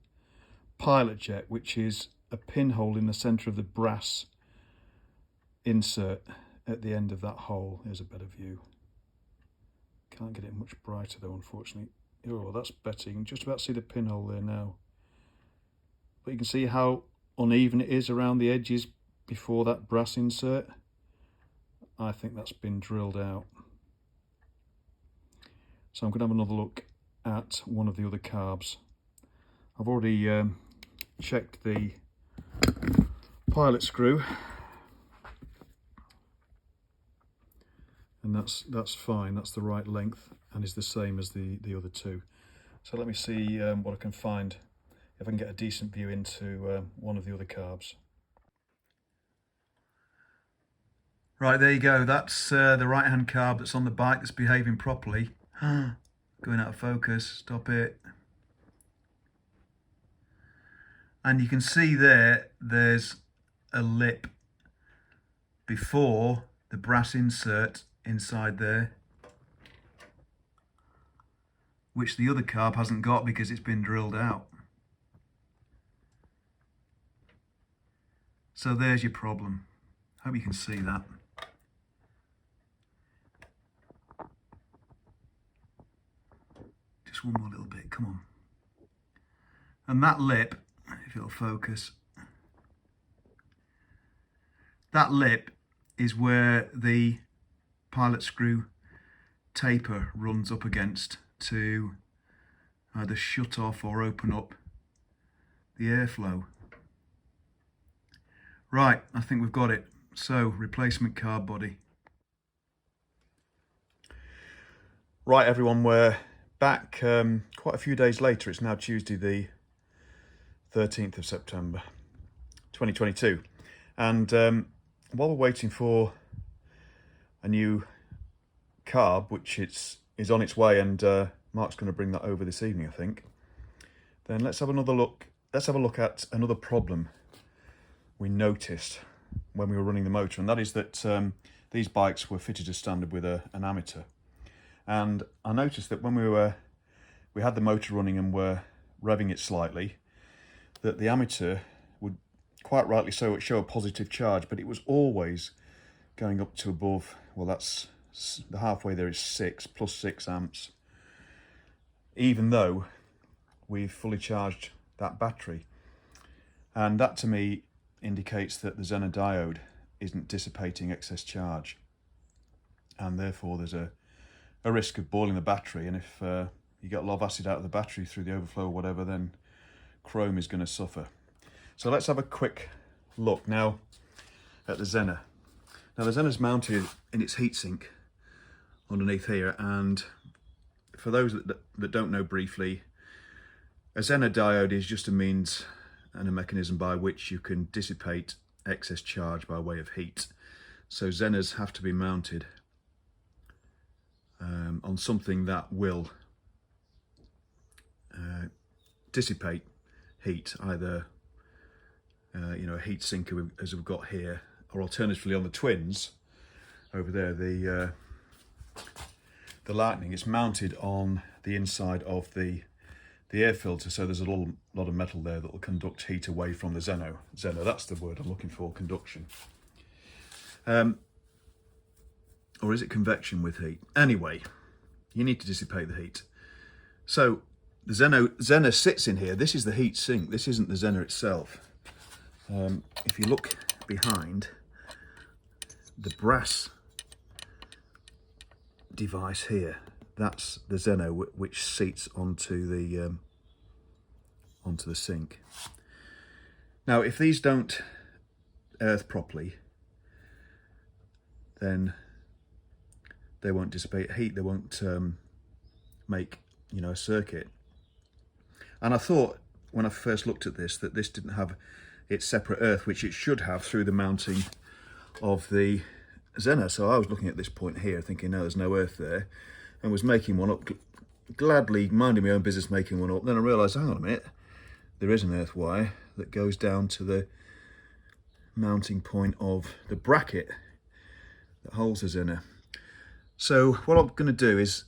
pilot jet, which is a pinhole in the centre of the brass insert at the end of that hole. Here's a better view. Can't get it much brighter though, unfortunately. Oh, that's better. You can just about see the pinhole there now. But you can see how uneven it is around the edges before that brass insert. I think that's been drilled out. So I'm going to have another look at one of the other carbs. I've already checked the pilot screw, and that's fine. That's the right length and is the same as the other two. So let me see what I can find, if I can get a decent view into one of the other carbs. Right, there you go. That's the right hand carb that's on the bike that's behaving properly. Going out of focus, stop it. And you can see there's a lip before the brass insert inside there, which the other carb hasn't got because it's been drilled out. So there's your problem. Hope you can see that. Just one more little bit, come on. And that lip, if it'll focus, that lip is where the pilot screw taper runs up against to either shut off or open up the airflow. Right, I think we've got it. So, replacement carb body. Right everyone, we're back quite a few days later. It's now Tuesday the 13th of September 2022, and while we're waiting for a new carb, which is on its way, and Mark's going to bring that over this evening I think, then let's have another look. Let's have a look at another problem we noticed when we were running the motor, and that is that these bikes were fitted as standard with an ammeter. And I noticed that when we had the motor running and were revving it slightly, that the ammeter would quite rightly so show a positive charge, but it was always going up to above, well, that's the halfway there is 6 plus 6 amps, even though we've fully charged that battery. And that to me indicates that the Zener diode isn't dissipating excess charge, and therefore there's a risk of boiling the battery, and if you get a lot of acid out of the battery through the overflow or whatever, then chrome is going to suffer. So let's have a quick look now at the Zener. Now the Zener's mounted in its heatsink underneath here, and for those that don't know briefly, a Zener diode is just a means and a mechanism by which you can dissipate excess charge by way of heat. So Zeners have to be mounted on something that will dissipate heat, either a heat sink as we've got here, or alternatively on the twins over there, the Lightning, it's mounted on the inside of the air filter, so there's a lot of metal there that will conduct heat away from the Zener. That's the word I'm looking for, conduction. or is it convection with heat? Anyway, you need to dissipate the heat. So the Zener sits in here. This is the heat sink. This isn't the Zener itself. If you look behind, the brass device here, that's the Zener which seats onto the sink. Now, if these don't earth properly, then they won't dissipate heat. They won't make, you know, a circuit. And I thought when I first looked at this that this didn't have its separate earth, which it should have through the mounting of the Zener. So I was looking at this point here thinking, no, there's no earth there, and was making one up, gladly minding my own business making one up. Then I realised, hang on a minute, there is an earth wire that goes down to the mounting point of the bracket that holds the Zener. So what I'm going to do is,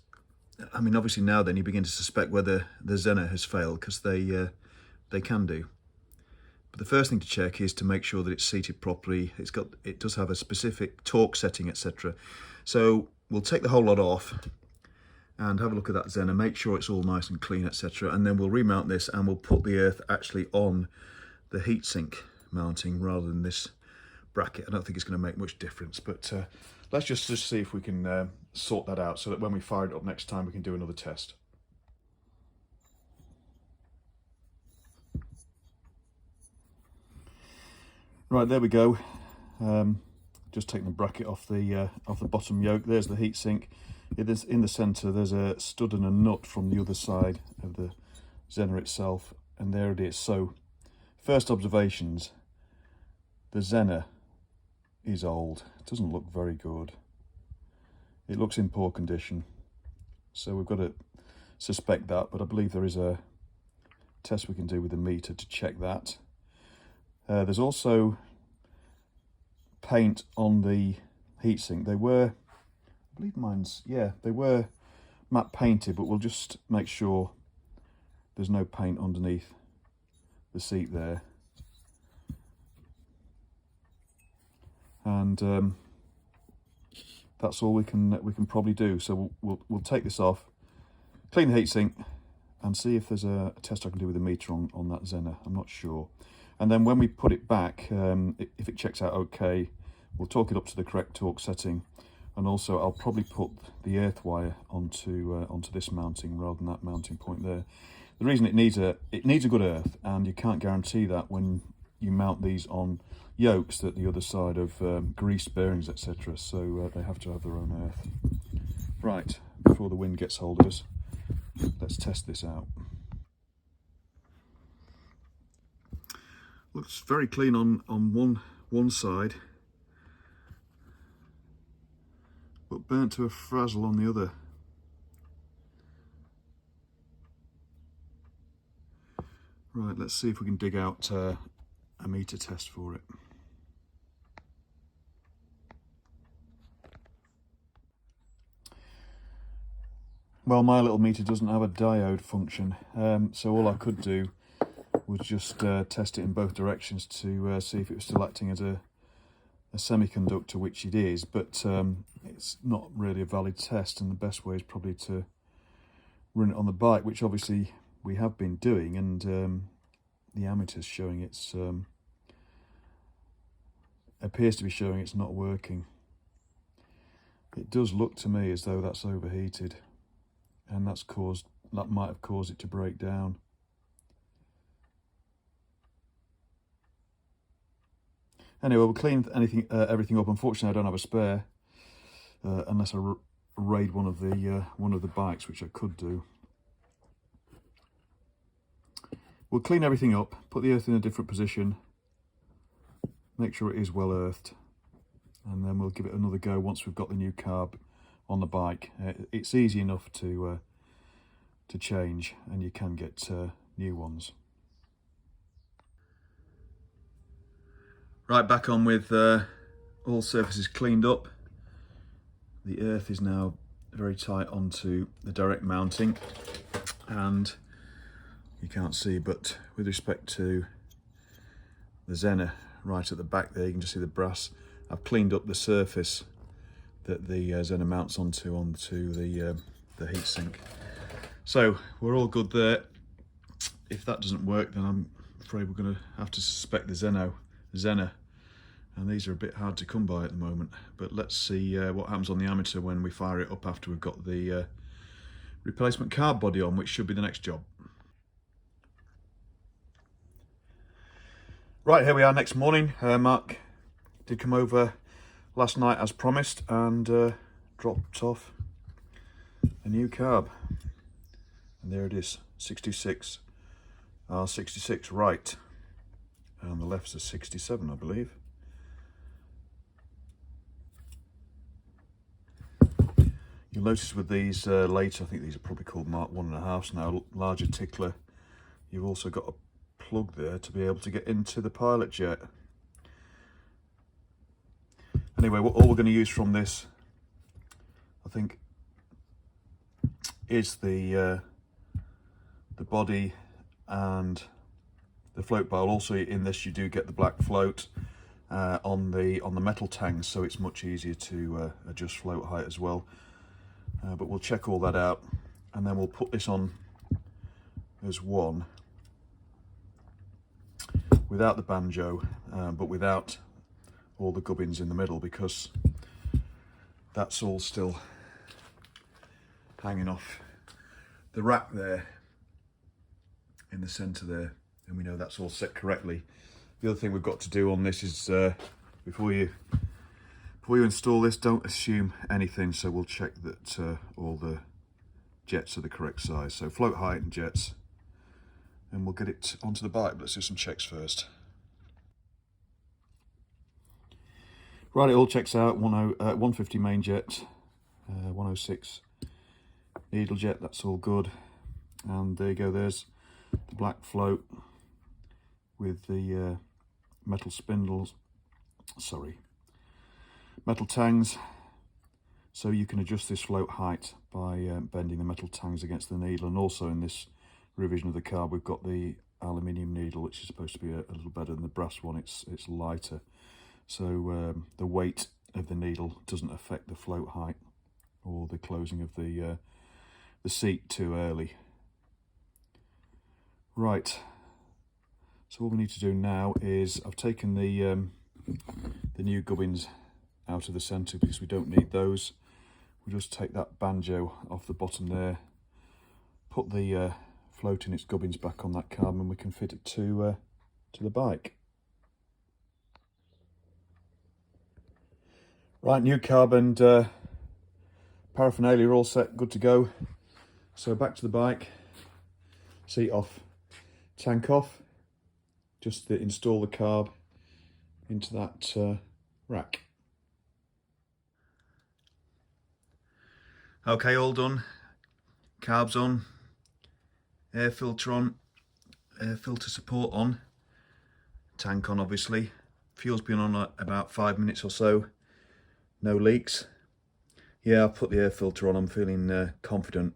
I mean, obviously now then you begin to suspect whether the Zener has failed, because they can do. But the first thing to check is to make sure that it's seated properly. It does have a specific torque setting, etc. So we'll take the whole lot off and have a look at that Zener, make sure it's all nice and clean, etc. And then we'll remount this and we'll put the earth actually on the heatsink mounting rather than this bracket. I don't think it's going to make much difference, but let's just see if we can sort that out so that when we fire it up next time we can do another test. Right, there we go. Just taking the bracket off the bottom yoke. There's the heatsink. In the centre there's a stud and a nut from the other side of the Zener itself, and there it is. So first observations, the Zener is old. It doesn't look very good. It looks in poor condition, so we've got to suspect that, but I believe there is a test we can do with the meter to check that. There's also paint on the heatsink. They were, I believe mine's, yeah, they were matte painted, but we'll just make sure there's no paint underneath the seat there. And that's all we can probably do. So we'll take this off, clean the heatsink, and see if there's a test I can do with the meter on that Zener. I'm not sure. And then when we put it back, if it checks out okay, we'll torque it up to the correct torque setting. And also I'll probably put the earth wire onto this mounting rather than that mounting point there. The reason it needs a good earth, and you can't guarantee that when you mount these on yokes that the other side of grease bearings, etc. So they have to have their own earth. Right, before the wind gets hold of us, let's test this out. Looks very clean on one side, but burnt to a frazzle on the other. Right, let's see if we can dig out a meter test for it. Well, my little meter doesn't have a diode function, so all I could do was just test it in both directions to see if it was still acting as a semiconductor, which it is, but it's not really a valid test, and the best way is probably to run it on the bike, which obviously we have been doing, and the ammeter's showing it's appears to be showing it's not working. It does look to me as though that's overheated, and that might have caused it to break down. Anyway, we'll clean everything up. Unfortunately, I don't have a spare, unless I raid one of the bikes, which I could do. We'll clean everything up, put the earth in a different position, make sure it is well earthed, and then we'll give it another go once we've got the new carb on the bike. It's easy enough to change, and you can get new ones. Right, back on with all surfaces cleaned up. The earth is now very tight onto the direct mounting, and you can't see, but with respect to the Zener right at the back there, you can just see the brass. I've cleaned up the surface that the Zener mounts onto the heatsink. So we're all good there. If that doesn't work, then I'm afraid we're going to have to suspect the Zener, and these are a bit hard to come by at the moment. But let's see what happens on the ammeter when we fire it up after we've got the replacement carb body on, which should be the next job. Right, here we are next morning. Mark did come over last night as promised and dropped off a new carb. And there it is, 66 R66 right, and the left's a 67, I believe. You'll notice with these later, I think these are probably called Mark 1.5s now, larger tickler. You've also got a plug there to be able to get into the pilot jet. Anyway, all we're going to use from this, I think, is the body and the float bar. Also in this you do get the black float on the metal tangs, so it's much easier to adjust float height as well. But we'll check all that out, and then we'll put this on as one without the banjo, but without all the gubbins in the middle, because that's all still hanging off the rack there in the center there, and we know that's all set correctly. The other thing we've got to do on this is before you install this, don't assume anything, so we'll check that all the jets are the correct size. So float height and jets, and we'll get it onto the bike. Let's do some checks first. Right, it all checks out. 150 main jet, 106 needle jet, that's all good. And there you go, there's the black float with the metal spindles, metal tangs. So you can adjust this float height by bending the metal tangs against the needle. And also in this revision of the carb, we've got the aluminium needle, which is supposed to be a little better than the brass one. It's lighter, so the weight of the needle doesn't affect the float height or the closing of the seat too early. Right, so what we need to do now is, I've taken the new gubbins out of the centre because we don't need those. We'll just take that banjo off the bottom there, put the float in its gubbins back on that carb, and we can fit it to the bike. Right, new carb and paraphernalia are all set, good to go. So back to the bike, seat off, tank off, just to install the carb into that rack. Okay, all done. Carbs on, air filter on, air filter support on, tank on obviously. Fuel's been on about 5 minutes or so, no leaks. Yeah, I've put the air filter on, I'm feeling confident.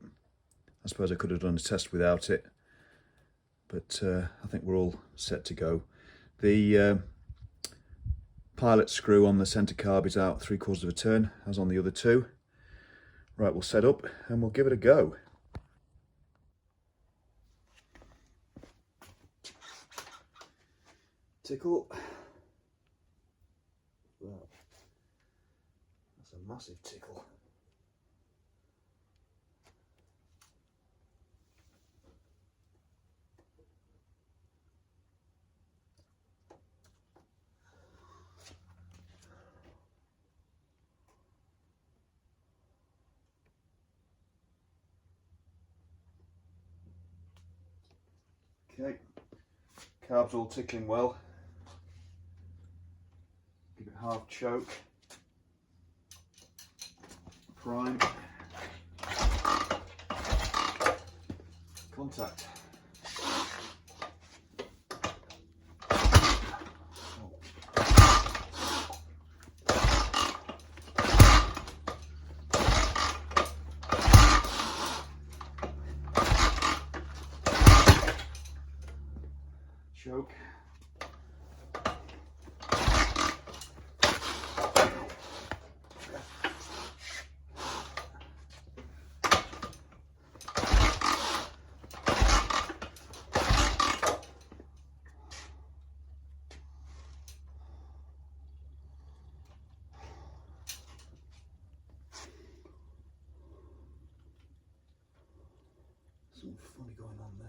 I suppose I could have done a test without it, but I think we're all set to go. The pilot screw on the centre carb is out 3/4 of a turn, as on the other two. Right, we'll set up and we'll give it a go. Tickle. Wow, that's a massive tickle. Okay, carb's all tickling well. Give it half choke. Prime. Contact. Choke. something funny going on there.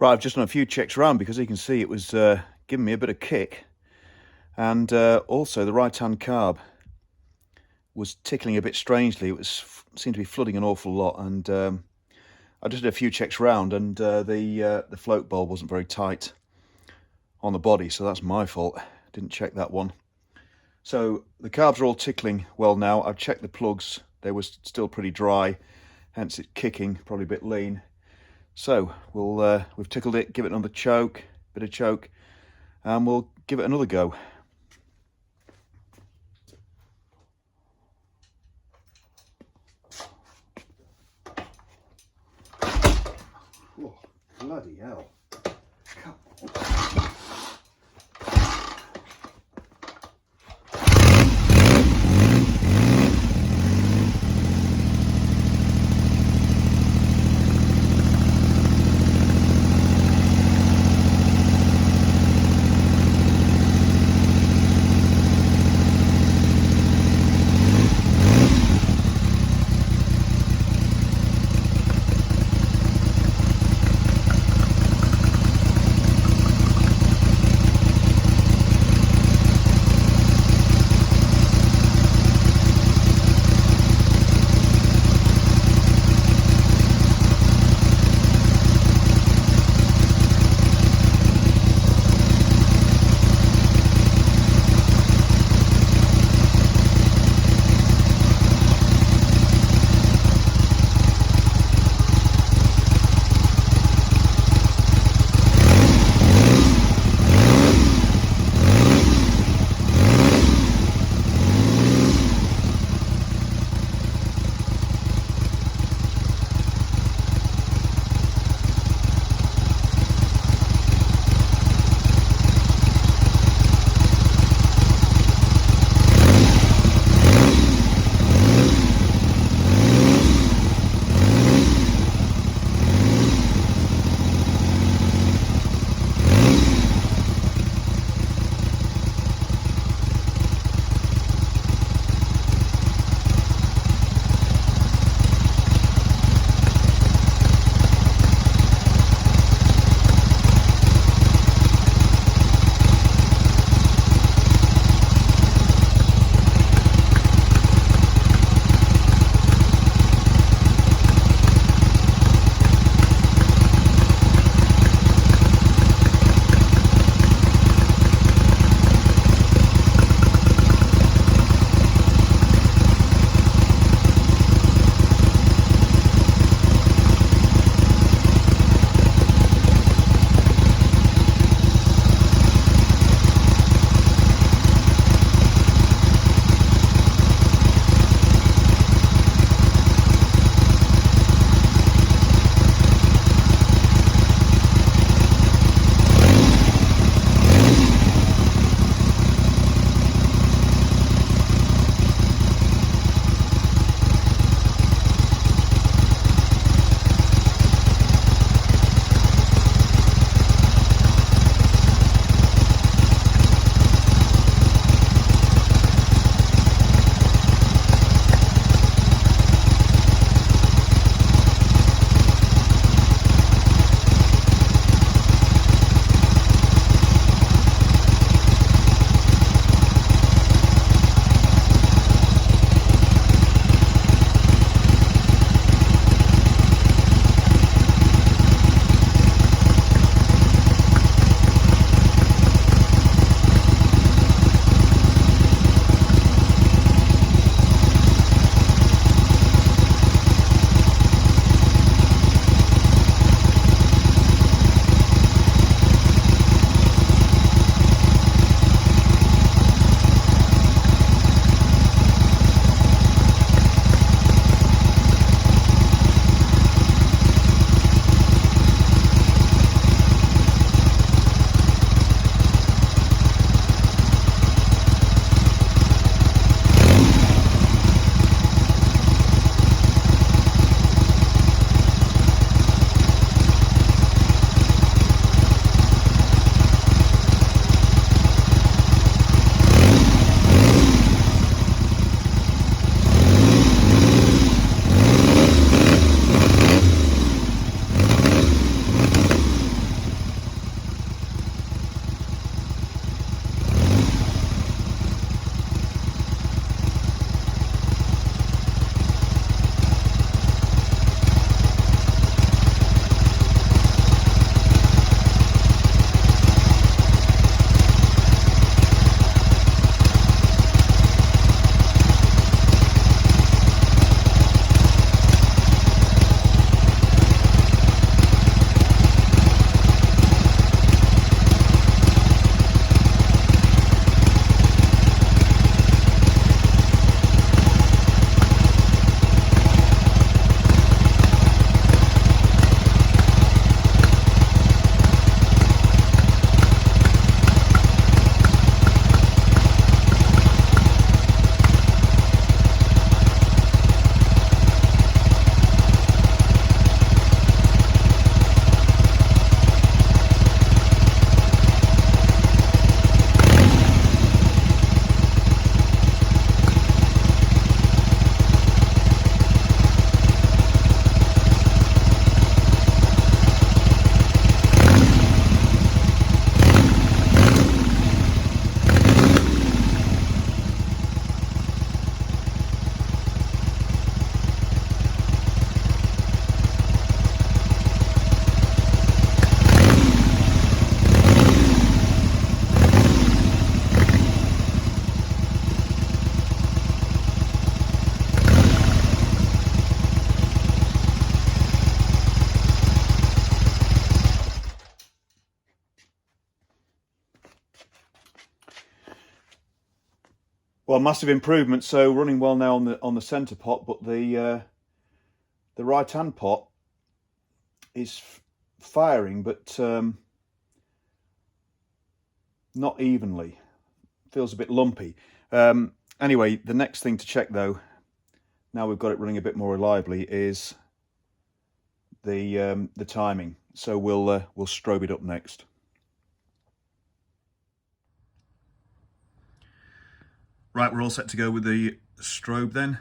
Right, I've just done a few checks around because you can see it was giving me a bit of kick, and also the right-hand carb was tickling a bit strangely. It seemed to be flooding an awful lot, and I just did a few checks around, and the float bulb wasn't very tight on the body, so that's my fault. Didn't check that one. So the carbs are all tickling well now. I've checked the plugs; they were still pretty dry, hence it's kicking, probably a bit lean. So we've tickled it, give it another bit of choke, and we'll give it another go. Oh, bloody hell. Come on. Well, massive improvement. So running well now on the centre pot, but the right hand pot is firing, but not evenly. Feels a bit lumpy. Anyway, the next thing to check though, now we've got it running a bit more reliably, is the timing. So we'll strobe it up next. Right, we're all set to go with the strobe then.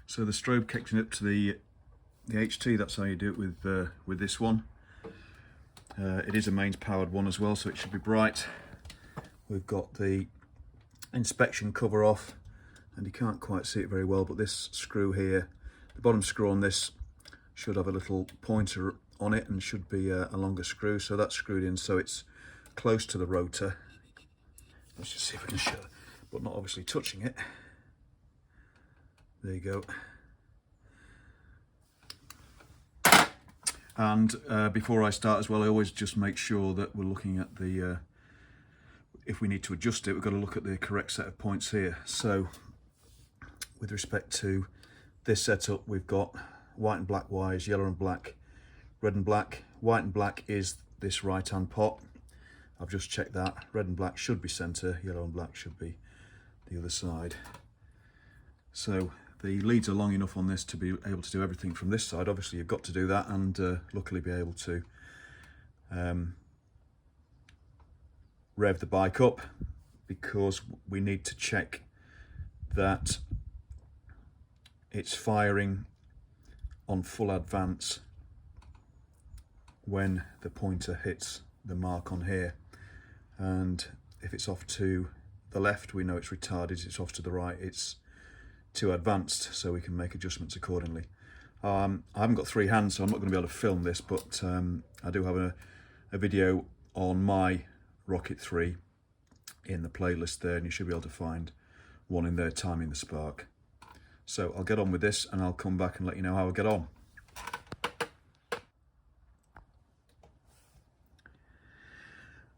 So the strobe connecting up to the HT. That's how you do it with this one. It is a mains powered one as well, so it should be bright. We've got the inspection cover off, and you can't quite see it very well, but this screw here, the bottom screw on this should have a little pointer on it and should be a longer screw, so that's screwed in so it's close to the rotor. Let's just see if I can show, but not obviously touching it. There you go. And before I start as well, I always just make sure that we're looking at the if we need to adjust it, we've got to look at the correct set of points here. So with respect to this setup, we've got white and black wires, yellow and black, red and black. White and black is this right hand pot. I've just checked that. Red and black should be centre, yellow and black should be the other side. So the leads are long enough on this to be able to do everything from this side. Obviously you've got to do that, and luckily be able to rev the bike up, because we need to check that it's firing on full advance when the pointer hits the mark on here. And if it's off to the left, we know it's retarded. If it's off to the right, it's too advanced, so we can make adjustments accordingly. I haven't got three hands, so I'm not going to be able to film this, but I do have a video on my Rocket 3 in the playlist there, and you should be able to find one in there timing the spark. So I'll get on with this and I'll come back and let you know how I get on.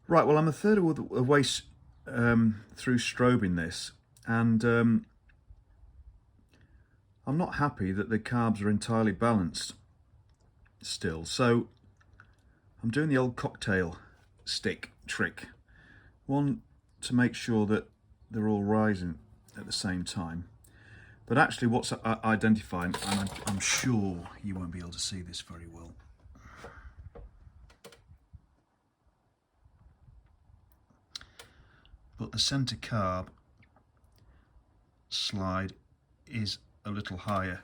Right, well, I'm a third of the way through strobing this, and I'm not happy that the carbs are entirely balanced still. So I'm doing the old cocktail stick trick. One, to make sure that they're all rising at the same time. But actually what's identifying, and I'm sure you won't be able to see this very well, but the centre carb slide is a little higher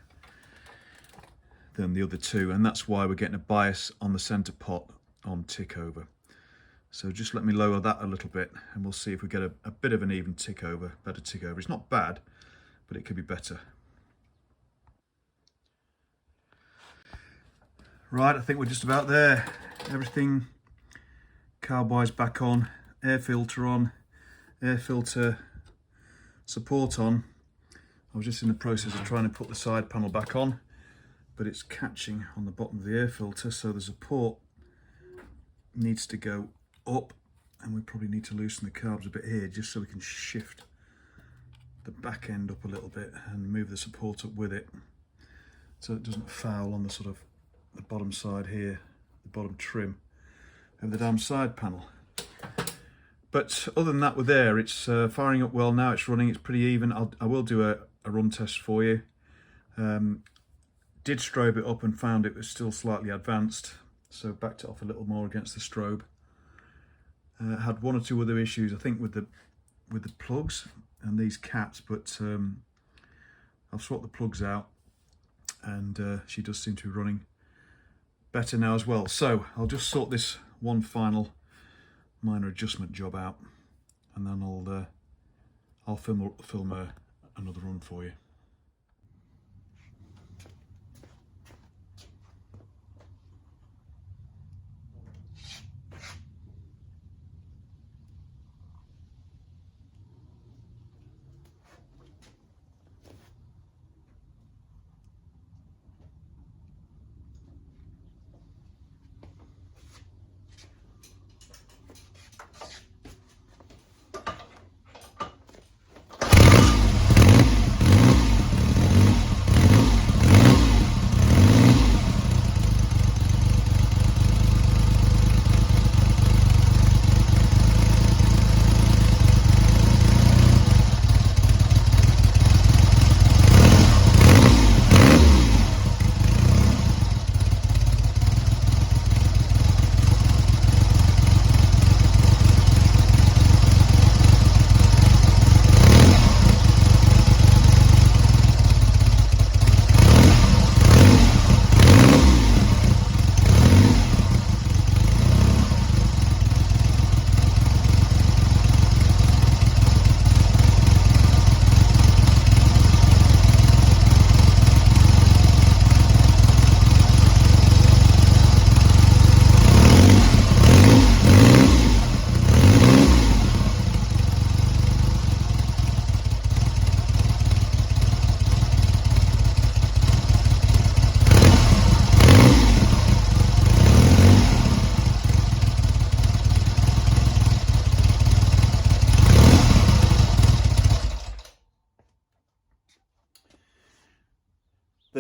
than the other two, and that's why we're getting a bias on the centre pot on tick over. So just let me lower that a little bit and we'll see if we get a bit of an even tick over, better tick over. It's not bad, but it could be better. Right, I think we're just about there. Everything carb-wise back on, air filter support on. I was just in the process of trying to put the side panel back on, but it's catching on the bottom of the air filter, so the support needs to go up, and we probably need to loosen the carbs a bit here just so we can shift the back end up a little bit and move the support up with it, so it doesn't foul on the sort of the bottom side here, the bottom trim of the damn side panel. But other than that, we're there. It's firing up well now. It's running. It's pretty even. I will do a run test for you. Did strobe it up and found it was still slightly advanced, so backed it off a little more against the strobe. Had one or two other issues, I think, with the plugs and these caps, but I've swapped the plugs out, and she does seem to be running better now as well. So I'll just sort this one final minor adjustment job out, and then I'll film another run for you.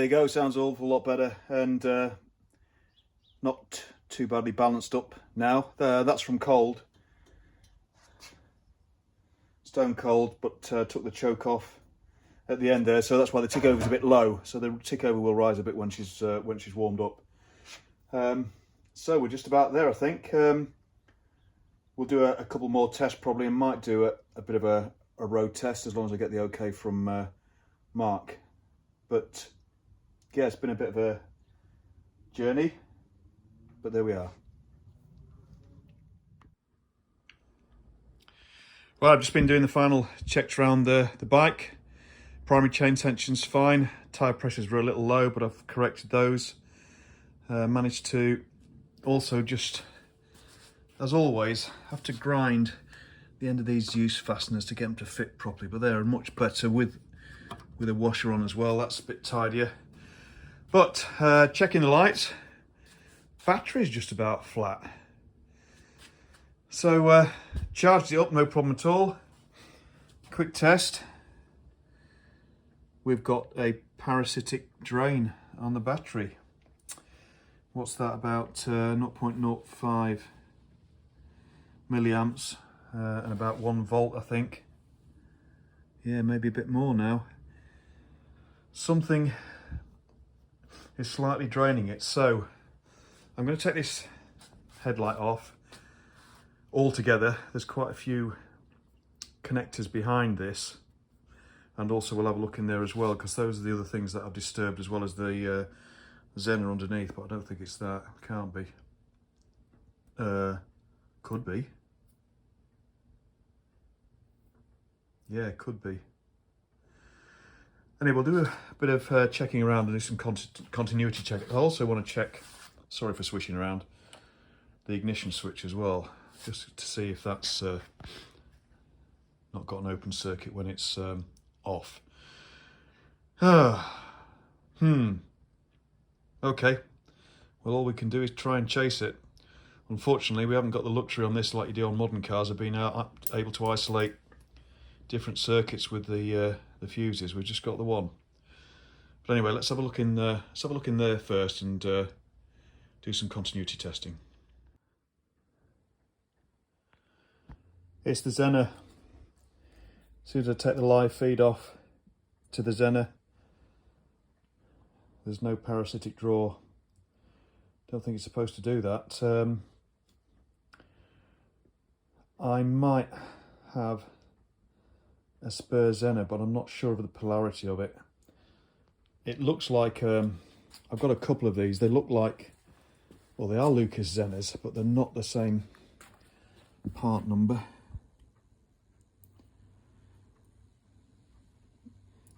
you go, sounds an awful lot better, and not too badly balanced up now. That's from cold, stone cold, but took the choke off at the end there, so that's why the tick over is a bit low. So the tick over will rise a bit when she's warmed up. So we're just about there, I think. We'll do a couple more tests probably, and might do a bit of a road test as long as I get the okay from Mark. But yeah, it's been a bit of a journey, but there we are. Well, I've just been doing the final checks around the bike. Primary chain tension's fine, tyre pressures were a little low, but I've corrected those. Managed to also, just as always, have to grind the end of these use fasteners to get them to fit properly, but they're much better with a washer on as well. That's a bit tidier. But checking the lights, battery's just about flat. So charged it up, no problem at all. Quick test. We've got a parasitic drain on the battery. What's that, about 0.05 milliamps and about 1 volt, I think. Yeah, maybe a bit more now. Something is slightly draining it, so I'm going to take this headlight off altogether. There's quite a few connectors behind this, and also we'll have a look in there as well, because those are the other things that I've disturbed, as well as the Zener underneath, but I don't think it's that. Can't be. Could be. Yeah, could be. Anyway, we'll do a bit of checking around and do some continuity check. I also want to check, sorry for swishing around, the ignition switch as well, just to see if that's not got an open circuit when it's off. Okay, well, all we can do is try and chase it. Unfortunately, we haven't got the luxury on this like you do on modern cars of being able to isolate different circuits with the fuses. We've just got the one. But anyway, let's have a look in there first and do some continuity testing. It's the Zener. As soon as I take the live feed off to the Zener, there's no parasitic draw. Don't think it's supposed to do that. I might have a spare Zener, but I'm not sure of the polarity of it. It looks like, I've got a couple of these. They look like, well, they are Lucas Zeners, but they're not the same part number.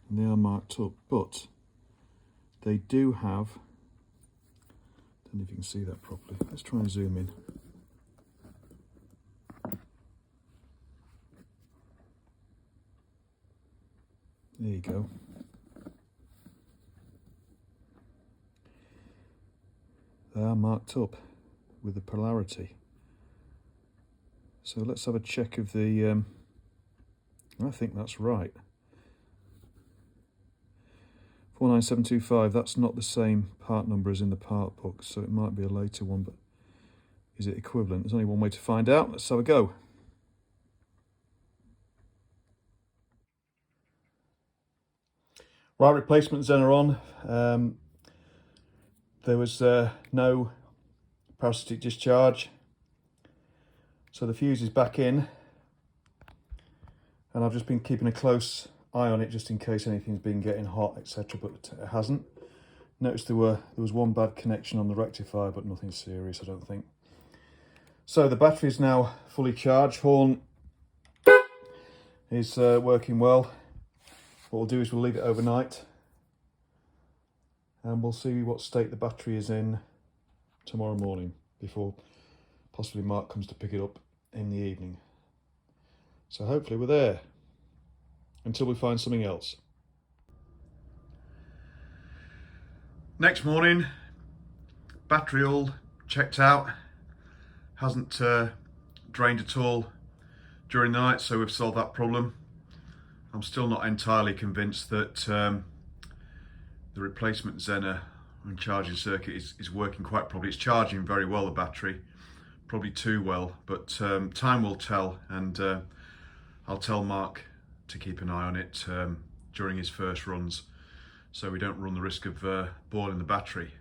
And they are marked up, but they do have, I don't know if you can see that properly. Let's try and zoom in. There you go. They are marked up with the polarity. So let's have a check of the, I think that's right. 49725, that's not the same part number as in the part book, so it might be a later one, but is it equivalent? There's only one way to find out. Let's have a go. Right, replacement Zener on. There was no parasitic discharge, so the fuse is back in, and I've just been keeping a close eye on it just in case anything's been getting hot, etc., but it hasn't. Noticed there was one bad connection on the rectifier, but nothing serious, I don't think. So the battery is now fully charged. Horn is working well. What we'll do is we'll leave it overnight, and we'll see what state the battery is in tomorrow morning, before possibly Mark comes to pick it up in the evening. So hopefully we're there until we find something else. Next morning, battery all checked out, hasn't drained at all during the night, so we've solved that problem. I'm still not entirely convinced that the replacement Zener and charging circuit is working quite properly. It's charging very well, the battery, probably too well, but time will tell, and I'll tell Mark to keep an eye on it during his first runs, so we don't run the risk of boiling the battery.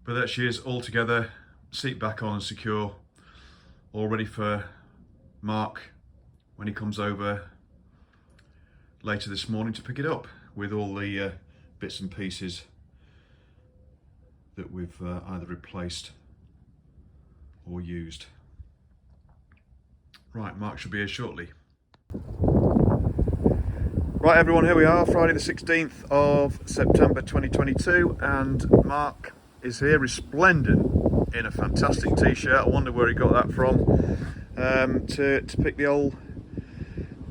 But there she is, all together, seat back on and secure, all ready for Mark when he comes over later this morning to pick it up with all the bits and pieces that we've either replaced or used. Right, Mark should be here shortly. Right everyone, here we are, Friday the 16th of September 2022, and Mark is here, resplendent in a fantastic t-shirt. I wonder where he got that from, to pick the old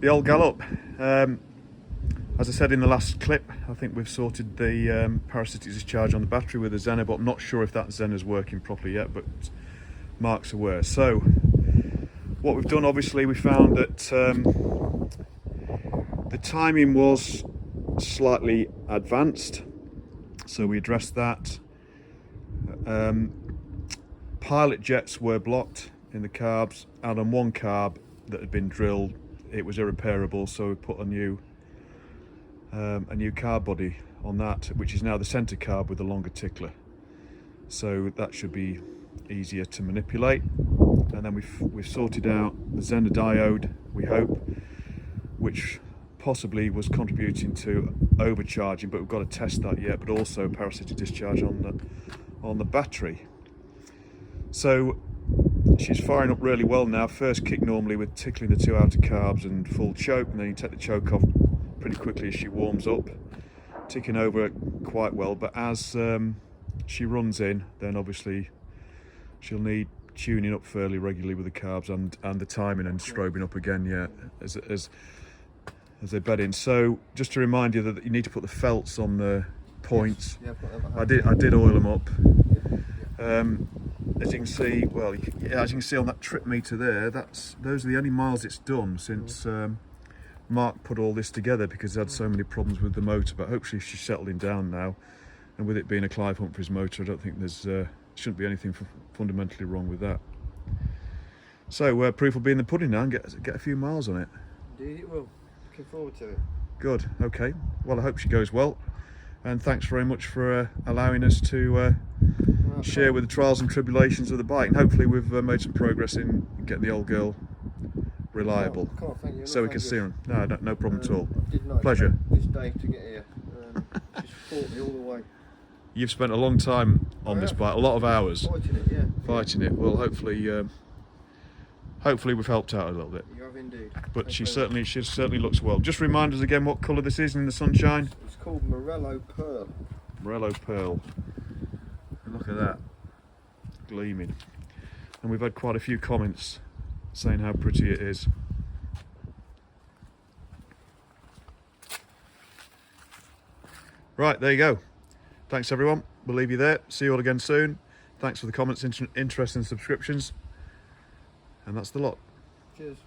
gal up. As I said in the last clip, I think we've sorted the parasitic discharge on the battery with the Zener, but I'm not sure if that Zener's working properly yet, but Mark's aware. So what we've done, obviously, we found that the timing was slightly advanced, so we addressed that. Pilot jets were blocked in the carbs, and on one carb that had been drilled, it was irreparable, so we put a new carb body on that, which is now the centre carb with a longer tickler, so that should be easier to manipulate. And then we've sorted out the Zener diode, we hope, which possibly was contributing to overcharging, but we've got to test that yet, but also parasitic discharge on the battery. So she's firing up really well now. First kick normally with tickling the two outer carbs and full choke, and then you take the choke off pretty quickly as she warms up, ticking over quite well. But as she runs in, then obviously she'll need tuning up fairly regularly with the carbs and the timing, and strobing up again, yeah, as they bed in. So just to remind you that you need to put the felts on the points. Yes. Yeah, I did oil them up. As you can see, well, as you can see on that trip meter there, those are the only miles it's done since Mark put all this together, because he had so many problems with the motor. But hopefully she's settling down now, and with it being a Clive Humphreys motor, I don't think there's shouldn't be anything fundamentally wrong with that. So proof will be in the pudding now, and get a few miles on it. Indeed it will. Looking forward to it. Good, okay. Well, I hope she goes well, and thanks very much for allowing us to share with the trials and tribulations of the bike, and hopefully we've made some progress in getting the old girl reliable, thank you. so we can see her. No problem at all. I did not Pleasure. This day to get here. She's fought me all the way. You've spent a long time on this bike, a lot of hours fighting it, yeah. Fighting it. Well, hopefully we've helped out a little bit. You have indeed. But she certainly looks well. Just remind us again what colour this is in the sunshine. It's called Morello Pearl. Morello Pearl. And look at that, gleaming. And we've had quite a few comments saying how pretty it is. Right, there you go. Thanks everyone, we'll leave you there. See you all again soon. Thanks for the comments, interest and subscriptions. And that's the lot. Cheers.